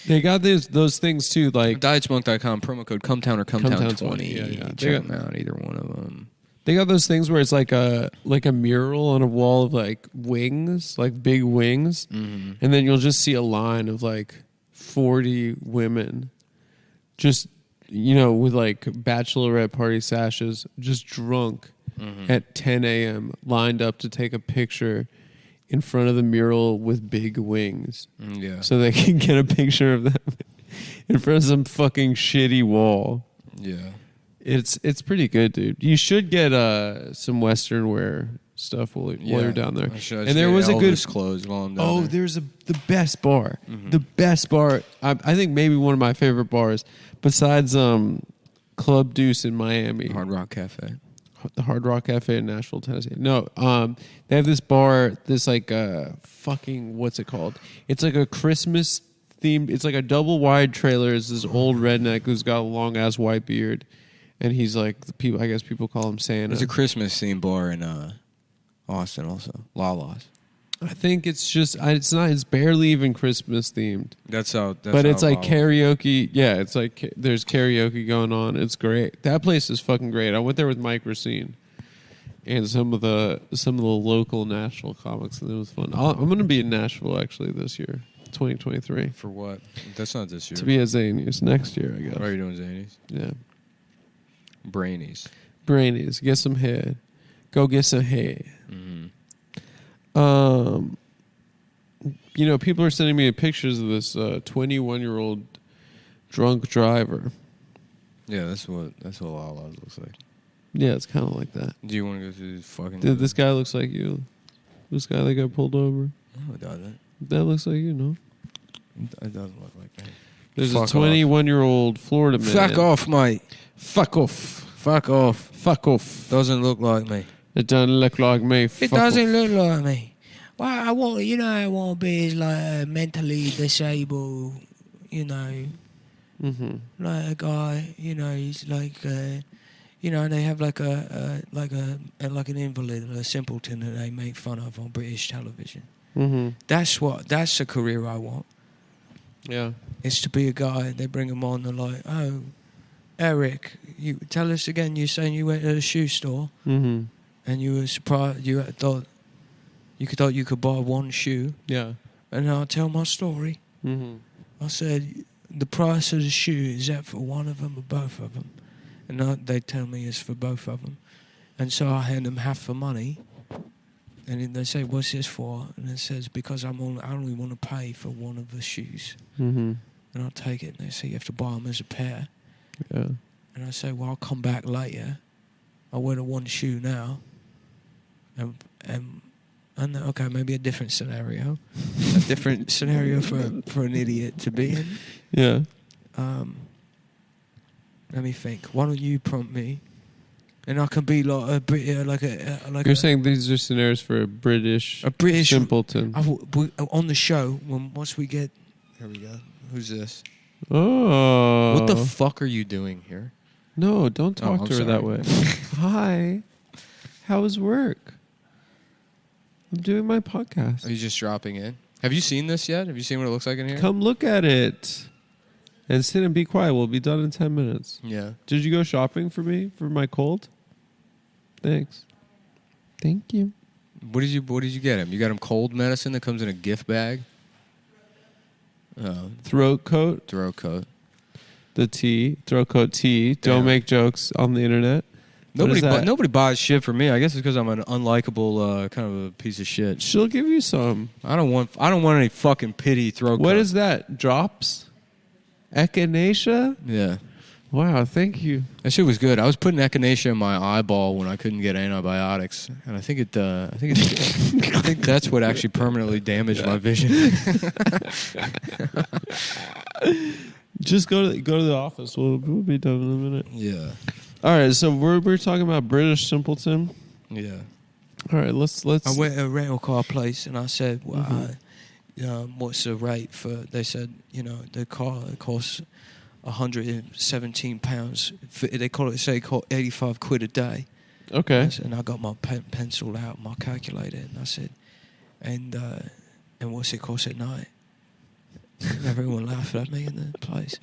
[SPEAKER 1] They got those things, too, like...
[SPEAKER 2] Dietsmoke.com, promo code COMETOWN or COMETOWN20.
[SPEAKER 1] Yeah.
[SPEAKER 2] Check them out, either one of them.
[SPEAKER 1] They got those things where it's like a mural on a wall of, like, wings, like big wings.
[SPEAKER 2] Mm-hmm.
[SPEAKER 1] And then you'll just see a line of, like, 40 women just, with, like, bachelorette party sashes, just drunk. Mm-hmm. At 10 a.m. lined up to take a picture in front of the mural with big wings.
[SPEAKER 2] Yeah.
[SPEAKER 1] So they can get a picture of them in front of some fucking shitty wall.
[SPEAKER 2] Yeah.
[SPEAKER 1] It's pretty good, dude. You should get some Western wear stuff while you're down there.
[SPEAKER 2] And
[SPEAKER 1] there was a good
[SPEAKER 2] clothes while I'm down there.
[SPEAKER 1] there's the best bar. Mm-hmm. The best bar. I think maybe one of my favorite bars besides Club Deuce in Miami.
[SPEAKER 2] Hard Rock Cafe.
[SPEAKER 1] The Hard Rock Cafe in Nashville, Tennessee. No, they have this bar, this like fucking, what's it called? It's like a Christmas themed, it's like a double wide trailer. It's this old redneck who's got a long ass white beard. And he's like, I guess people call him Santa.
[SPEAKER 2] There's a Christmas themed bar in Austin also. Lala's.
[SPEAKER 1] I think it's just it's not. It's barely even Christmas themed.
[SPEAKER 2] But
[SPEAKER 1] It's like karaoke. Yeah, it's like there's karaoke going on. It's great. That place is fucking great. I went there with Mike Racine and some of the local Nashville comics, and it was fun. I'm going to be in Nashville actually this year, 2023.
[SPEAKER 2] For what? That's not this year.
[SPEAKER 1] To be at Zanies next year, I guess.
[SPEAKER 2] Why are you doing Zanies?
[SPEAKER 1] Yeah,
[SPEAKER 2] Brainies.
[SPEAKER 1] Get some head. Go get some head.
[SPEAKER 2] Mm-hmm.
[SPEAKER 1] People are sending me pictures of this 21-year-old drunk driver.
[SPEAKER 2] Yeah, that's what Lala looks like.
[SPEAKER 1] Yeah, it's kind of like that.
[SPEAKER 2] Do you want to go through this fucking...
[SPEAKER 1] Dude, this guy looks like you. This guy that got pulled over.
[SPEAKER 2] Oh, it doesn't.
[SPEAKER 1] That looks like you, no?
[SPEAKER 2] It doesn't look like that.
[SPEAKER 1] There's a 21-year-old Florida man.
[SPEAKER 2] Fuck off, mate.
[SPEAKER 1] Fuck off.
[SPEAKER 2] Fuck off.
[SPEAKER 1] Fuck off.
[SPEAKER 2] Doesn't look like me.
[SPEAKER 1] It doesn't look like me.
[SPEAKER 3] It doesn't look like me. Well, I want to be like mentally disabled,
[SPEAKER 1] Mm-hmm.
[SPEAKER 3] like a guy, he's like, they have like an invalid, a simpleton that they make fun of on British television.
[SPEAKER 1] Mm-hmm.
[SPEAKER 3] That's the career I want.
[SPEAKER 1] Yeah.
[SPEAKER 3] It's to be a guy. They bring him on. They're like, oh, Eric, you tell us again. You're saying you went to a shoe store
[SPEAKER 1] Mm-hmm.
[SPEAKER 3] and you were surprised. You thought you could buy one shoe.
[SPEAKER 1] Yeah.
[SPEAKER 3] And I'll tell my story.
[SPEAKER 1] Mm-hmm.
[SPEAKER 3] I said, the price of the shoe, is that for one of them or both of them? And they tell me it's for both of them. And so I hand them half the money. And then they say, what's this for? And it says, because I only want to pay for one of the shoes.
[SPEAKER 1] Mm-hmm.
[SPEAKER 3] And I'll take it. And they say, you have to buy them as a pair.
[SPEAKER 1] Yeah.
[SPEAKER 3] And I say, well, I'll come back later. I'll wear the one shoe now. And okay, maybe a different scenario. A different scenario for an idiot to be in.
[SPEAKER 1] Yeah.
[SPEAKER 3] Let me think. Why don't you prompt me? And I can be like
[SPEAKER 1] You're saying these are scenarios for a British simpleton.
[SPEAKER 3] On the show, once we get... Here we go. Who's this?
[SPEAKER 1] Oh.
[SPEAKER 2] What the fuck are you doing here?
[SPEAKER 1] No, don't talk
[SPEAKER 2] I'm
[SPEAKER 1] to her
[SPEAKER 2] sorry.
[SPEAKER 1] that way. Hi. How was work? I'm doing my podcast.
[SPEAKER 2] Are you just dropping in? Have you seen this yet? Have you seen what it looks like in here?
[SPEAKER 1] Come look at it. And sit and be quiet. We'll be done in 10 minutes.
[SPEAKER 2] Yeah.
[SPEAKER 1] Did you go shopping for me for my cold? Thanks. Thank you.
[SPEAKER 2] What did you get him? You got him cold medicine that comes in a gift bag?
[SPEAKER 1] Throat coat.
[SPEAKER 2] Throat coat.
[SPEAKER 1] The tea. Throat coat tea. Don't
[SPEAKER 2] Yeah.
[SPEAKER 1] make jokes on the internet.
[SPEAKER 2] Nobody buys shit for me. I guess it's because I'm an unlikable kind of a piece of shit.
[SPEAKER 1] She'll give you some.
[SPEAKER 2] I don't want any fucking pity throat
[SPEAKER 1] What
[SPEAKER 2] coat.
[SPEAKER 1] is that? Drops? Echinacea?
[SPEAKER 2] Yeah.
[SPEAKER 1] Wow, thank you.
[SPEAKER 2] That shit was good. I was putting echinacea in my eyeball when I couldn't get antibiotics, and I think that's what actually permanently damaged my vision.
[SPEAKER 1] Just go to the office. We'll be done in a minute.
[SPEAKER 2] Yeah.
[SPEAKER 1] All right, so we're talking about British simpleton.
[SPEAKER 2] Yeah.
[SPEAKER 1] All right, let's.
[SPEAKER 3] I went to a rental car place and I said, well, what's the rate for... They said, the car costs £117. They call it 85 quid a day.
[SPEAKER 1] Okay.
[SPEAKER 3] And I got my pencil out, my calculator, and I said, and what's it cost at night? And everyone laughed at me in the place.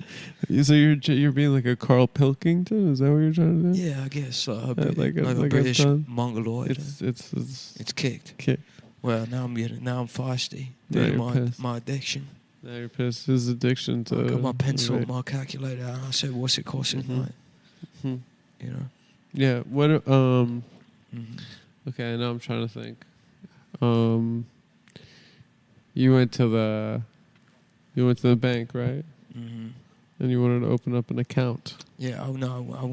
[SPEAKER 1] So you're being like a Carl Pilkington? Is that what you're trying to do?
[SPEAKER 3] Yeah, I guess like a
[SPEAKER 1] like
[SPEAKER 3] British
[SPEAKER 1] I've done.
[SPEAKER 3] mongoloid.
[SPEAKER 1] It's
[SPEAKER 3] kicked.
[SPEAKER 1] kicked.
[SPEAKER 3] Well, now I'm feisty.
[SPEAKER 1] Now
[SPEAKER 3] Due to
[SPEAKER 1] you're pissed.
[SPEAKER 3] my addiction.
[SPEAKER 1] Now you're pissed. His addiction to.
[SPEAKER 3] I got my pencil,
[SPEAKER 1] right.
[SPEAKER 3] my calculator out, and I said, "What's it cost at night?"
[SPEAKER 1] Mm-hmm. Yeah. What? Okay, now I'm trying to think. You went to the bank, right?
[SPEAKER 3] Mm-hmm.
[SPEAKER 1] And you wanted to open up an account.
[SPEAKER 3] Yeah. Oh no, I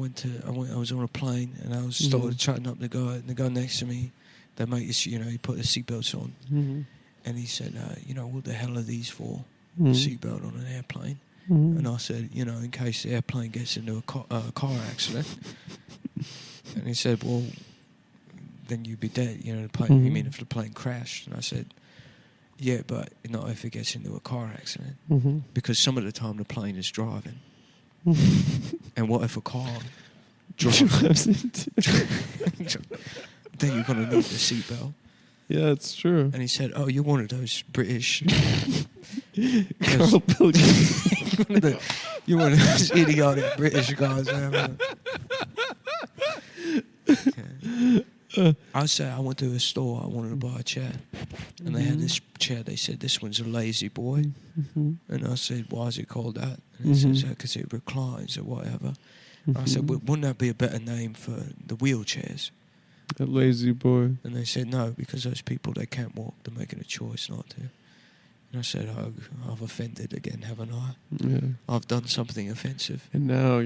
[SPEAKER 3] was on a plane, and I was started chatting up the guy. And the guy next to me, they make this, he put the seatbelts on, and he said, what the hell are these for? Seatbelt on an airplane. And I said, in case the airplane gets into a car accident. And he said, well, then you'd be dead. The plane. You mean if the plane crashed? And I said, yeah, but not if it gets into a car accident. Because some of the time the plane is driving. And what if a car drives into... Then you're going to need the seatbelt.
[SPEAKER 1] Yeah, it's true.
[SPEAKER 3] And he said, "Oh, you're one of those British."
[SPEAKER 1] Carl Pilkington.
[SPEAKER 3] You're one of those idiotic British guys, man. Okay. I said I went to a store. I wanted to buy a chair, and they had this chair. They said this one's a lazy boy, and I said, "Why is it called that?" And he says, "Because it reclines or whatever." I said, well, "Wouldn't that be a better name for the wheelchairs?"
[SPEAKER 1] A lazy boy.
[SPEAKER 3] And they said, "No, because those people, they can't walk. They're making a choice not to." And I said, "Oh, I've offended again, haven't I?
[SPEAKER 1] Yeah.
[SPEAKER 3] I've done something offensive."
[SPEAKER 1] And now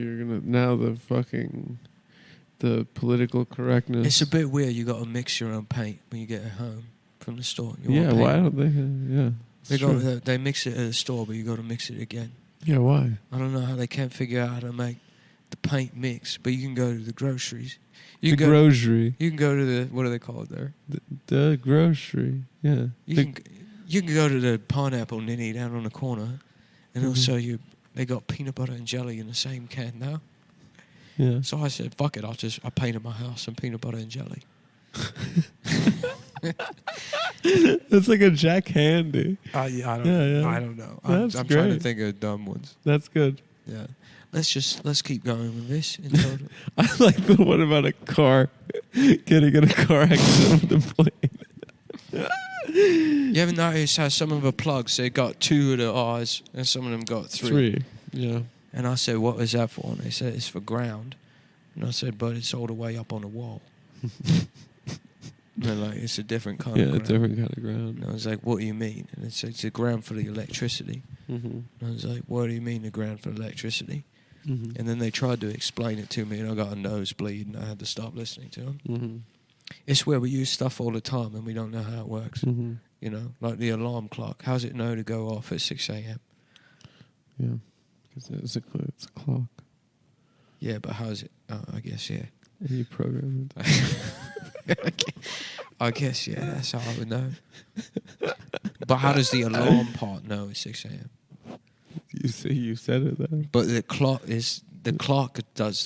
[SPEAKER 1] the political correctness.
[SPEAKER 3] It's a bit weird. You got to mix your own paint when you get it home from the store. You
[SPEAKER 1] Yeah,
[SPEAKER 3] want
[SPEAKER 1] why
[SPEAKER 3] paint?
[SPEAKER 1] don't they?
[SPEAKER 3] They mix it at the store, but you got to mix it again.
[SPEAKER 1] Yeah, why?
[SPEAKER 3] I don't know how they can't figure out how to make the paint mix, but you can go to the groceries.
[SPEAKER 1] The grocery.
[SPEAKER 3] You can go to the, what do they call it there?
[SPEAKER 1] The grocery. Yeah.
[SPEAKER 3] You can go to the pineapple ninny down on the corner, and they'll sell you. They got peanut butter and jelly in the same can now.
[SPEAKER 1] Yeah.
[SPEAKER 3] So I said, "Fuck it! I painted my house in peanut butter and jelly."
[SPEAKER 1] It's like a Jack Handy.
[SPEAKER 3] I don't know. I'm
[SPEAKER 1] That's
[SPEAKER 3] trying to
[SPEAKER 1] great.
[SPEAKER 3] think of dumb ones.
[SPEAKER 1] That's good.
[SPEAKER 3] Yeah. Let's keep going with this. Until
[SPEAKER 1] I like the one about a car getting in a car accident with a plane.
[SPEAKER 3] you ever notice how some of the plugs, they got 2 of the R's and some of them got 3?
[SPEAKER 1] Yeah.
[SPEAKER 3] And I said, "What is that for?" And they said, "It's for ground." And I said, "But it's all the way up on the wall." And they're like, "It's a different kind of
[SPEAKER 1] Yeah,
[SPEAKER 3] ground."
[SPEAKER 1] different kind of ground.
[SPEAKER 3] And I was like, "What do you mean?" And it's a ground for the electricity. And I was like, "What do you mean the ground for electricity?" And then they tried to explain it to me, and I got a nosebleed, and I had to stop listening to them. It's where we use stuff all the time, and we don't know how it works. You know, like the alarm clock. How does it know to go off at 6 a.m.?
[SPEAKER 1] Yeah, because it's a clock.
[SPEAKER 3] Yeah, but how is it? I guess, yeah.
[SPEAKER 1] And you program it.
[SPEAKER 3] I guess, yeah, that's how I would know. But how does the alarm part know at 6 a.m.?
[SPEAKER 1] You said it then.
[SPEAKER 3] But the clock does the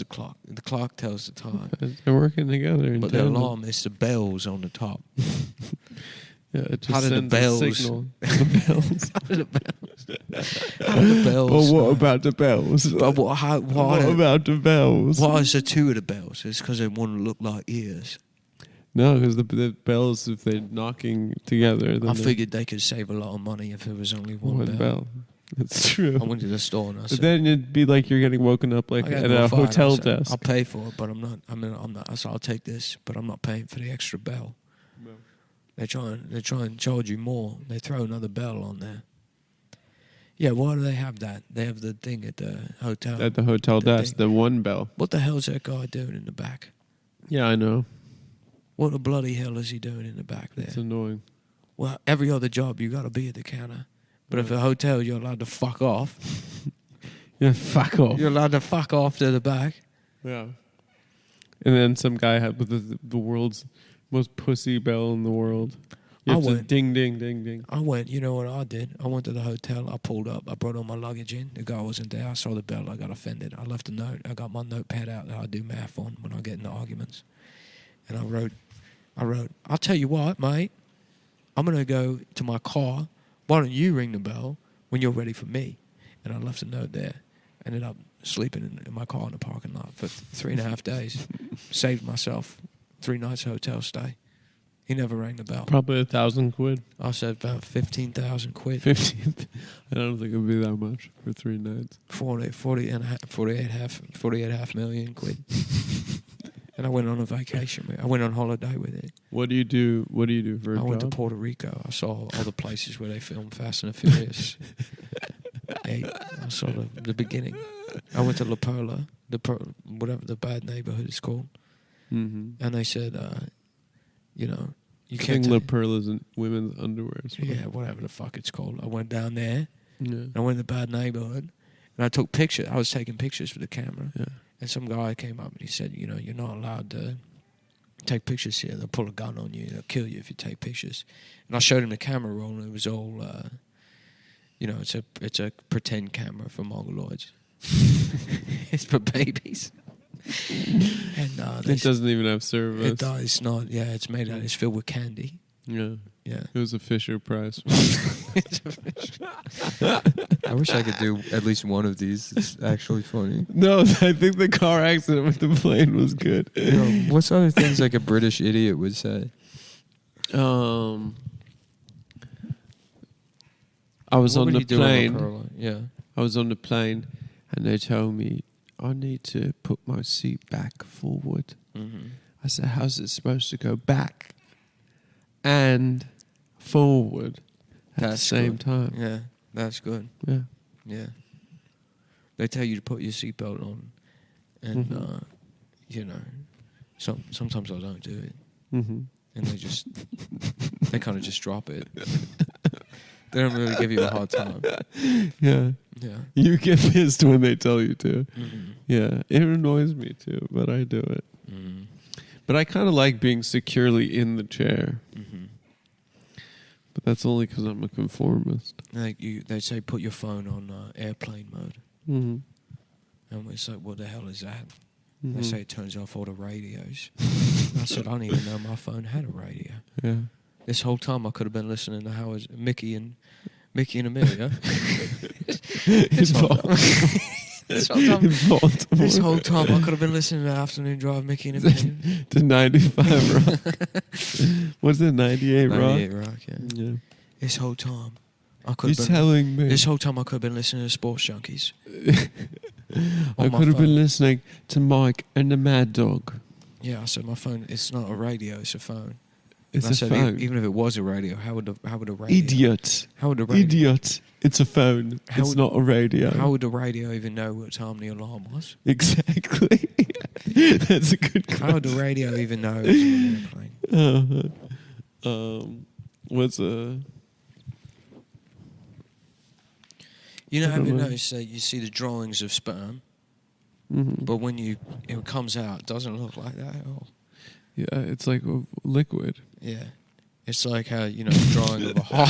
[SPEAKER 3] clock. The clock tells the time.
[SPEAKER 1] They're working together.
[SPEAKER 3] But the alarm is the bells on the top.
[SPEAKER 1] Yeah, it just
[SPEAKER 3] How do the
[SPEAKER 1] sends
[SPEAKER 3] bells-
[SPEAKER 1] a signal. The bells.
[SPEAKER 3] How do the bells?
[SPEAKER 1] But what
[SPEAKER 3] know?
[SPEAKER 1] about the bells?
[SPEAKER 3] But what
[SPEAKER 1] about the bells?
[SPEAKER 3] Why is there 2 of the bells? It's because they want to look like ears.
[SPEAKER 1] No, because the bells, if they're knocking together, then
[SPEAKER 3] I figured they could save a lot of money if there was only one bell.
[SPEAKER 1] That's true.
[SPEAKER 3] I went to the store and I
[SPEAKER 1] But
[SPEAKER 3] said,
[SPEAKER 1] then it'd be like you're getting woken up like
[SPEAKER 3] I got
[SPEAKER 1] at
[SPEAKER 3] no
[SPEAKER 1] a
[SPEAKER 3] fire.
[SPEAKER 1] hotel
[SPEAKER 3] I said,
[SPEAKER 1] desk.
[SPEAKER 3] I'll pay for it, but I'm not. I'm not. I said, I'll take this, but I'm not paying for the extra bell.
[SPEAKER 1] No.
[SPEAKER 3] They try and charge you more. They throw another bell on there. Yeah, why do they have that? They have the thing at the hotel.
[SPEAKER 1] At the hotel desk,
[SPEAKER 3] thing.
[SPEAKER 1] the one bell.
[SPEAKER 3] What the hell's that guy doing in the back?
[SPEAKER 1] Yeah, I know.
[SPEAKER 3] What the bloody hell is he doing in the back there?
[SPEAKER 1] It's annoying.
[SPEAKER 3] Well, every other job you got to be at the counter, but if a hotel you're allowed to fuck off.
[SPEAKER 1] Yeah, fuck off.
[SPEAKER 3] You're allowed to fuck off to the back.
[SPEAKER 1] Yeah. And then some guy had with the world's most pussy bell in the world. You have to ding, ding, ding, ding.
[SPEAKER 3] I went, you know what I did? I went to the hotel. I pulled up. I brought all my luggage in. The guy wasn't there. I saw the bell. I got offended. I left a note. I got my notepad out that I do math on when I get into arguments. And I wrote, I'll tell you what, mate. I'm going to go to my car. Why don't you ring the bell when you're ready for me? And I left a note there. Ended up sleeping in my car in the parking lot for 3.5 days. Saved myself 3 nights hotel stay. He never rang the bell.
[SPEAKER 1] Probably 1,000 quid.
[SPEAKER 3] I said about 15,000 quid.
[SPEAKER 1] 15. I don't think it'd be that much for 3 nights.
[SPEAKER 3] 48.5 million quid. And I went on a vacation. I went on holiday with it.
[SPEAKER 1] What do you do? What do you do for a
[SPEAKER 3] I
[SPEAKER 1] job?
[SPEAKER 3] went to Puerto Rico. I saw all the places where they filmed Fast and the Furious 8. I saw the beginning. I went to La Perla, whatever the bad neighborhood is called.
[SPEAKER 1] Mm-hmm.
[SPEAKER 3] And they said, you know, you
[SPEAKER 1] I
[SPEAKER 3] can't.
[SPEAKER 1] think La Perla's in women's underwear.
[SPEAKER 3] Yeah, whatever the fuck it's called. I went down there.
[SPEAKER 1] Yeah.
[SPEAKER 3] I went to the bad neighborhood. And I took pictures. I was taking pictures with the camera.
[SPEAKER 1] Yeah.
[SPEAKER 3] And some guy came up and he said, you know, you're not allowed to take pictures here. They'll pull a gun on you. They'll kill you if you take pictures. And I showed him the camera roll, and it was all, you know, it's a pretend camera for mongoloids. It's for babies. And
[SPEAKER 1] it doesn't even have service.
[SPEAKER 3] It does not. Yeah, it's made out. It's filled with candy.
[SPEAKER 1] Yeah.
[SPEAKER 2] Yeah.
[SPEAKER 1] It was a Fisher Price.
[SPEAKER 2] I wish I could do at least one of these. It's actually funny.
[SPEAKER 1] No, I think the car accident with the plane was good.
[SPEAKER 2] What's other things like a British idiot would say?
[SPEAKER 1] I was
[SPEAKER 2] What
[SPEAKER 1] on
[SPEAKER 2] would
[SPEAKER 1] the
[SPEAKER 2] you do in
[SPEAKER 1] plane.
[SPEAKER 2] Pearl? Yeah.
[SPEAKER 1] I was on the plane, and they told me I need to put my seat back forward.
[SPEAKER 2] Mm-hmm.
[SPEAKER 1] I said, "How's it supposed to go back and forward at the same
[SPEAKER 2] good.
[SPEAKER 1] time?"
[SPEAKER 2] Yeah, that's good.
[SPEAKER 1] Yeah.
[SPEAKER 2] Yeah. They tell you to put your seatbelt on, and you know, sometimes I don't do it,
[SPEAKER 1] Mm-hmm.
[SPEAKER 2] and they kind of just drop it. They don't really give you a hard time.
[SPEAKER 1] Yeah.
[SPEAKER 2] Yeah.
[SPEAKER 1] You get pissed when they tell you to.
[SPEAKER 2] Mm-hmm.
[SPEAKER 1] Yeah. It annoys me too, but I do it.
[SPEAKER 2] Mm-hmm.
[SPEAKER 1] But I kind of like being securely in the chair.
[SPEAKER 2] Mm-hmm.
[SPEAKER 1] But that's only because I'm a conformist.
[SPEAKER 2] They say put your phone on airplane mode,
[SPEAKER 1] Mm-hmm.
[SPEAKER 2] and it's like, what the hell is that?
[SPEAKER 1] Mm-hmm.
[SPEAKER 2] They say it turns off all the radios. I said, I didn't even know my phone had a radio.
[SPEAKER 1] Yeah.
[SPEAKER 2] This whole time I could have been listening to how Mickey and Amelia.
[SPEAKER 1] His fault.
[SPEAKER 2] This whole time I could have been listening to Afternoon Drive, Mickey and Amelia.
[SPEAKER 1] To 95 Rock. What's it, 98 Rock?
[SPEAKER 2] 98 Rock, yeah.
[SPEAKER 1] Yeah.
[SPEAKER 2] This whole time I could
[SPEAKER 1] You're
[SPEAKER 2] have been...
[SPEAKER 1] telling me.
[SPEAKER 2] This whole time I could have been listening to Sports Junkies.
[SPEAKER 1] I could have been listening to Mike and the Mad Dog.
[SPEAKER 2] Yeah, I said my phone, it's not a radio, it's a phone.
[SPEAKER 1] It's
[SPEAKER 2] And I
[SPEAKER 1] a
[SPEAKER 2] said,
[SPEAKER 1] phone.
[SPEAKER 2] Even if it was a radio, how would the radio...
[SPEAKER 1] Idiot.
[SPEAKER 2] How would the radio...
[SPEAKER 1] Idiot. It's a phone.
[SPEAKER 2] How
[SPEAKER 1] It's
[SPEAKER 2] would-
[SPEAKER 1] not a radio.
[SPEAKER 2] How would the radio even know what time the alarm was?
[SPEAKER 1] Exactly. That's a good question.
[SPEAKER 2] How would the radio even know it was on an airplane?
[SPEAKER 1] What's a...
[SPEAKER 2] You know,
[SPEAKER 1] I
[SPEAKER 2] have
[SPEAKER 1] don't
[SPEAKER 2] you
[SPEAKER 1] know.
[SPEAKER 2] noticed that you see the drawings of sperm,
[SPEAKER 1] Mhm.
[SPEAKER 2] but when it comes out, it doesn't look like that at all.
[SPEAKER 1] Yeah, it's like a liquid.
[SPEAKER 2] Yeah. It's like how, a drawing of a heart.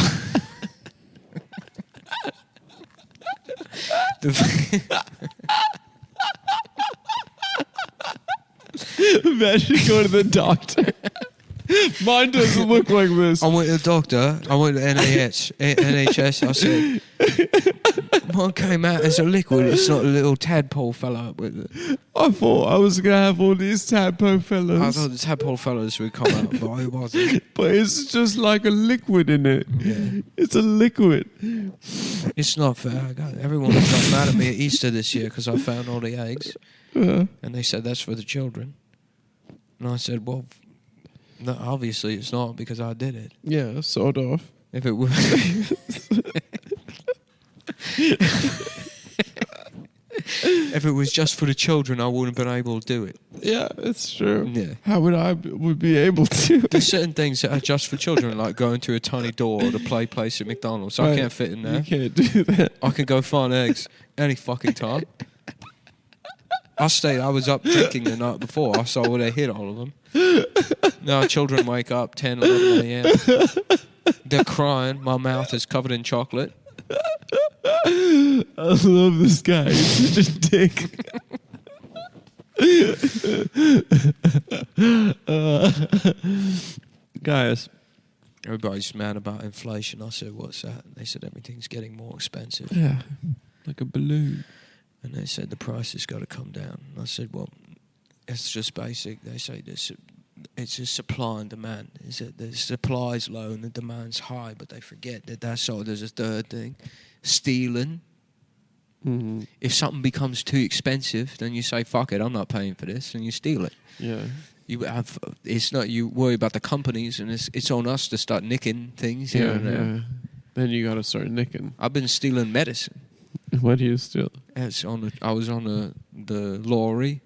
[SPEAKER 1] Imagine going to the doctor. Mine doesn't look like this.
[SPEAKER 2] I went to the doctor. I went to NHS. I said, mine came out as a liquid. It's not a little tadpole fell up with it.
[SPEAKER 1] I thought I was going to have all these tadpole fellas.
[SPEAKER 2] I thought the tadpole fellas would come out, but it wasn't.
[SPEAKER 1] But it's just like a liquid in it.
[SPEAKER 2] Yeah.
[SPEAKER 1] It's a liquid.
[SPEAKER 2] It's not fair. Everyone got mad at me at Easter this year because I found all the eggs.
[SPEAKER 1] Yeah.
[SPEAKER 2] And they said, that's for the children. And I said, well, no, obviously it's not because I did it.
[SPEAKER 1] Yeah, sawed off.
[SPEAKER 2] If it was... If it was just for the children, I wouldn't have been able to do it.
[SPEAKER 1] Yeah, it's true.
[SPEAKER 2] Yeah.
[SPEAKER 1] How would I would be able to?
[SPEAKER 2] There's certain things that are just for children, like going to a tiny door or the play place at McDonald's. I
[SPEAKER 1] Right.
[SPEAKER 2] can't fit in there.
[SPEAKER 1] You can't do that.
[SPEAKER 2] I can go find eggs any fucking time. I was up drinking the night before. I saw where they hid all of them. Now children wake up 10, 11 a.m. They're crying. My mouth is covered in chocolate.
[SPEAKER 1] I love this guy. He's such a dick. Guys.
[SPEAKER 2] Everybody's mad about inflation. I said, what's that? They said everything's getting more expensive.
[SPEAKER 1] Yeah. Like a balloon.
[SPEAKER 2] And they said the price has got to come down. And I said, well, it's just basic. They say this. It's just supply and demand. Is that the supply's low and the demand's high, but they forget that there's a third thing, stealing.
[SPEAKER 1] Mm-hmm.
[SPEAKER 2] If something becomes too expensive, then you say, fuck it, I'm not paying for this, and you steal it.
[SPEAKER 1] Yeah.
[SPEAKER 2] It's not, you worry about the companies, and it's on us to start nicking things here and there.
[SPEAKER 1] Yeah. Then you got to start nicking.
[SPEAKER 2] I've been stealing medicine.
[SPEAKER 1] What do you steal?
[SPEAKER 2] I was on the lorry,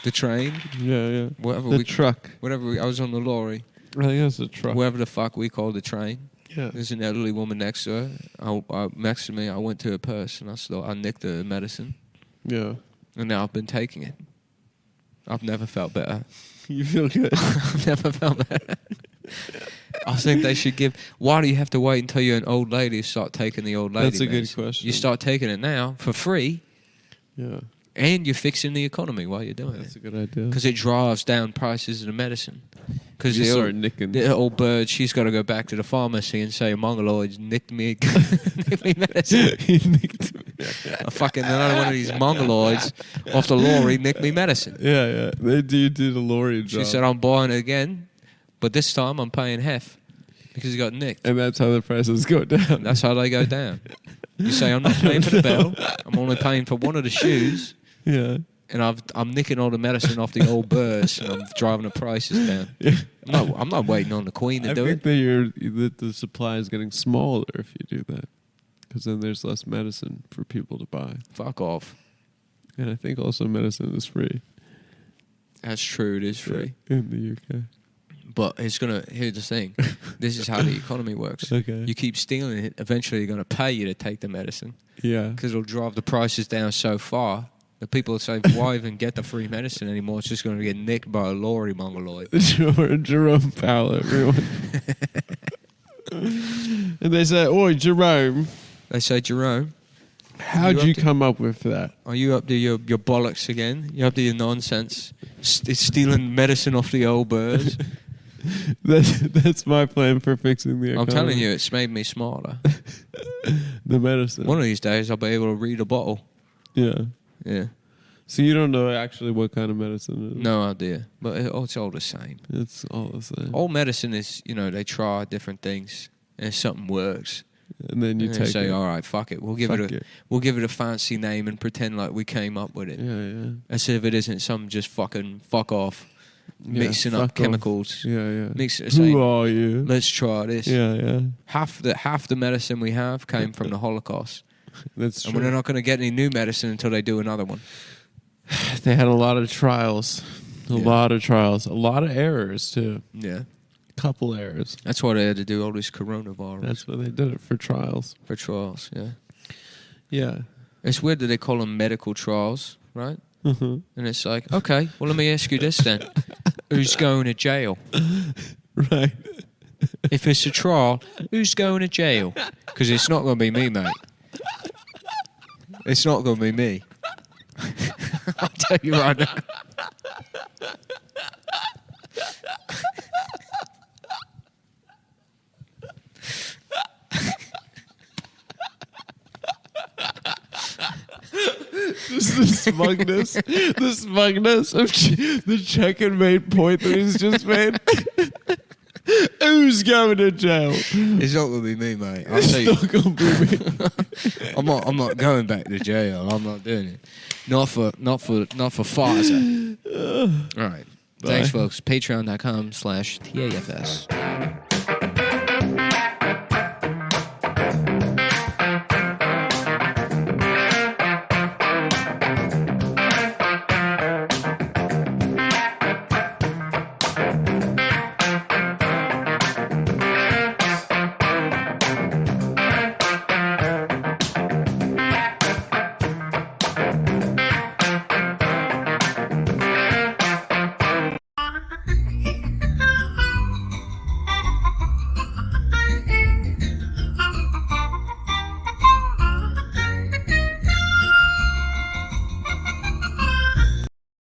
[SPEAKER 2] the train,
[SPEAKER 1] Yeah, yeah.
[SPEAKER 2] whatever
[SPEAKER 1] Truck.
[SPEAKER 2] I was on the lorry,
[SPEAKER 1] I think that's a truck.
[SPEAKER 2] whatever the fuck we call the train.
[SPEAKER 1] Yeah.
[SPEAKER 2] There's an elderly woman next to her. Next to me, I went to her purse and I nicked the medicine,
[SPEAKER 1] Yeah.
[SPEAKER 2] and now I've been taking it. I've never felt better.
[SPEAKER 1] You feel good.
[SPEAKER 2] I've never felt better. I think they should give. Why do you have to wait until you're an old lady to start taking the old lady?
[SPEAKER 1] That's a good
[SPEAKER 2] medicine?
[SPEAKER 1] question.
[SPEAKER 2] You start taking it now for free,
[SPEAKER 1] Yeah.
[SPEAKER 2] and you're fixing the economy while you're doing
[SPEAKER 1] That's
[SPEAKER 2] it.
[SPEAKER 1] a good idea.
[SPEAKER 2] Because it drives down prices of the medicine. Because
[SPEAKER 1] You start nicking.
[SPEAKER 2] the old bird, she's got to go back to the pharmacy and say, Mongoloids nicked me, nicked me medicine.
[SPEAKER 1] He nicked me.
[SPEAKER 2] Fucking another one of these Mongoloids off the lorry nicked me medicine.
[SPEAKER 1] Yeah. They do the lorry job.
[SPEAKER 2] She said, I'm buying it again, but this time I'm paying half because he got nicked.
[SPEAKER 1] And that's how the prices go down.
[SPEAKER 2] That's how they go down. You say, I'm not paying for the bell. I'm only paying for one of the shoes.
[SPEAKER 1] Yeah.
[SPEAKER 2] And I'm nicking all the medicine off the old birds, and I'm driving the prices down.
[SPEAKER 1] Yeah.
[SPEAKER 2] I'm not waiting on the Queen to
[SPEAKER 1] I
[SPEAKER 2] do
[SPEAKER 1] think
[SPEAKER 2] it.
[SPEAKER 1] that the supply is getting smaller if you do that. Because then there's less medicine for people to buy.
[SPEAKER 2] Fuck off.
[SPEAKER 1] And I think also medicine is free.
[SPEAKER 2] That's true. It is free.
[SPEAKER 1] In the UK.
[SPEAKER 2] But here's the thing. This is how the economy works.
[SPEAKER 1] Okay.
[SPEAKER 2] You keep stealing it, eventually they're going to pay you to take the medicine.
[SPEAKER 1] Yeah.
[SPEAKER 2] Because it'll drive the prices down so far. The people say, why even get the free medicine anymore? It's just going to get nicked by a lorry mongoloid.
[SPEAKER 1] Jerome Powell, everyone. And they say, oi, Jerome.
[SPEAKER 2] They say, Jerome,
[SPEAKER 1] How'd you come up with that?
[SPEAKER 2] are you up to your bollocks again? You up to your nonsense? Stealing medicine off the old birds?
[SPEAKER 1] That's my plan for fixing the economy.
[SPEAKER 2] I'm telling you, it's made me smarter.
[SPEAKER 1] The medicine.
[SPEAKER 2] One of these days, I'll be able to read a bottle.
[SPEAKER 1] Yeah.
[SPEAKER 2] Yeah.
[SPEAKER 1] So you don't know actually what kind of medicine it is?
[SPEAKER 2] No idea. But it's all the same.
[SPEAKER 1] It's all the same.
[SPEAKER 2] All medicine is, they try different things, and if something works,
[SPEAKER 1] And then you
[SPEAKER 2] and
[SPEAKER 1] take
[SPEAKER 2] they say,
[SPEAKER 1] it.
[SPEAKER 2] all right, fuck it. We'll give it a fancy name and pretend like we came up with it.
[SPEAKER 1] Yeah.
[SPEAKER 2] As if it isn't some just fucking fuck off, mixing
[SPEAKER 1] fuck
[SPEAKER 2] up
[SPEAKER 1] off.
[SPEAKER 2] chemicals.
[SPEAKER 1] Yeah.
[SPEAKER 2] Mix it,
[SPEAKER 1] Who
[SPEAKER 2] saying,
[SPEAKER 1] are you?
[SPEAKER 2] let's try this.
[SPEAKER 1] Yeah.
[SPEAKER 2] Half the medicine we have came from the Holocaust.
[SPEAKER 1] That's
[SPEAKER 2] And
[SPEAKER 1] true.
[SPEAKER 2] we're not going to get any new medicine until they do another one.
[SPEAKER 1] They had a lot of trials. A lot of errors, too.
[SPEAKER 2] Yeah.
[SPEAKER 1] Couple errors.
[SPEAKER 2] That's why they had to do all this coronavirus.
[SPEAKER 1] That's why they did it, for trials.
[SPEAKER 2] For trials, yeah.
[SPEAKER 1] Yeah.
[SPEAKER 2] It's weird that they call them medical trials, right?
[SPEAKER 1] Mm-hmm.
[SPEAKER 2] And it's like, okay, well, let me ask you this then. Who's going to jail?
[SPEAKER 1] Right.
[SPEAKER 2] If it's a trial, who's going to jail? Because it's not going to be me, mate. It's not going to be me. I'll tell you right now.
[SPEAKER 1] Just the smugness of the check and mate point that he's just made. Who's going to jail?
[SPEAKER 2] It's not going to be me, mate. I'll tell
[SPEAKER 1] It's
[SPEAKER 2] you.
[SPEAKER 1] not going to be me.
[SPEAKER 2] I'm not going back to jail. I'm not doing it. Not for Pfizer. All right.
[SPEAKER 1] Bye.
[SPEAKER 2] Thanks, folks. Patreon.com/TAFS.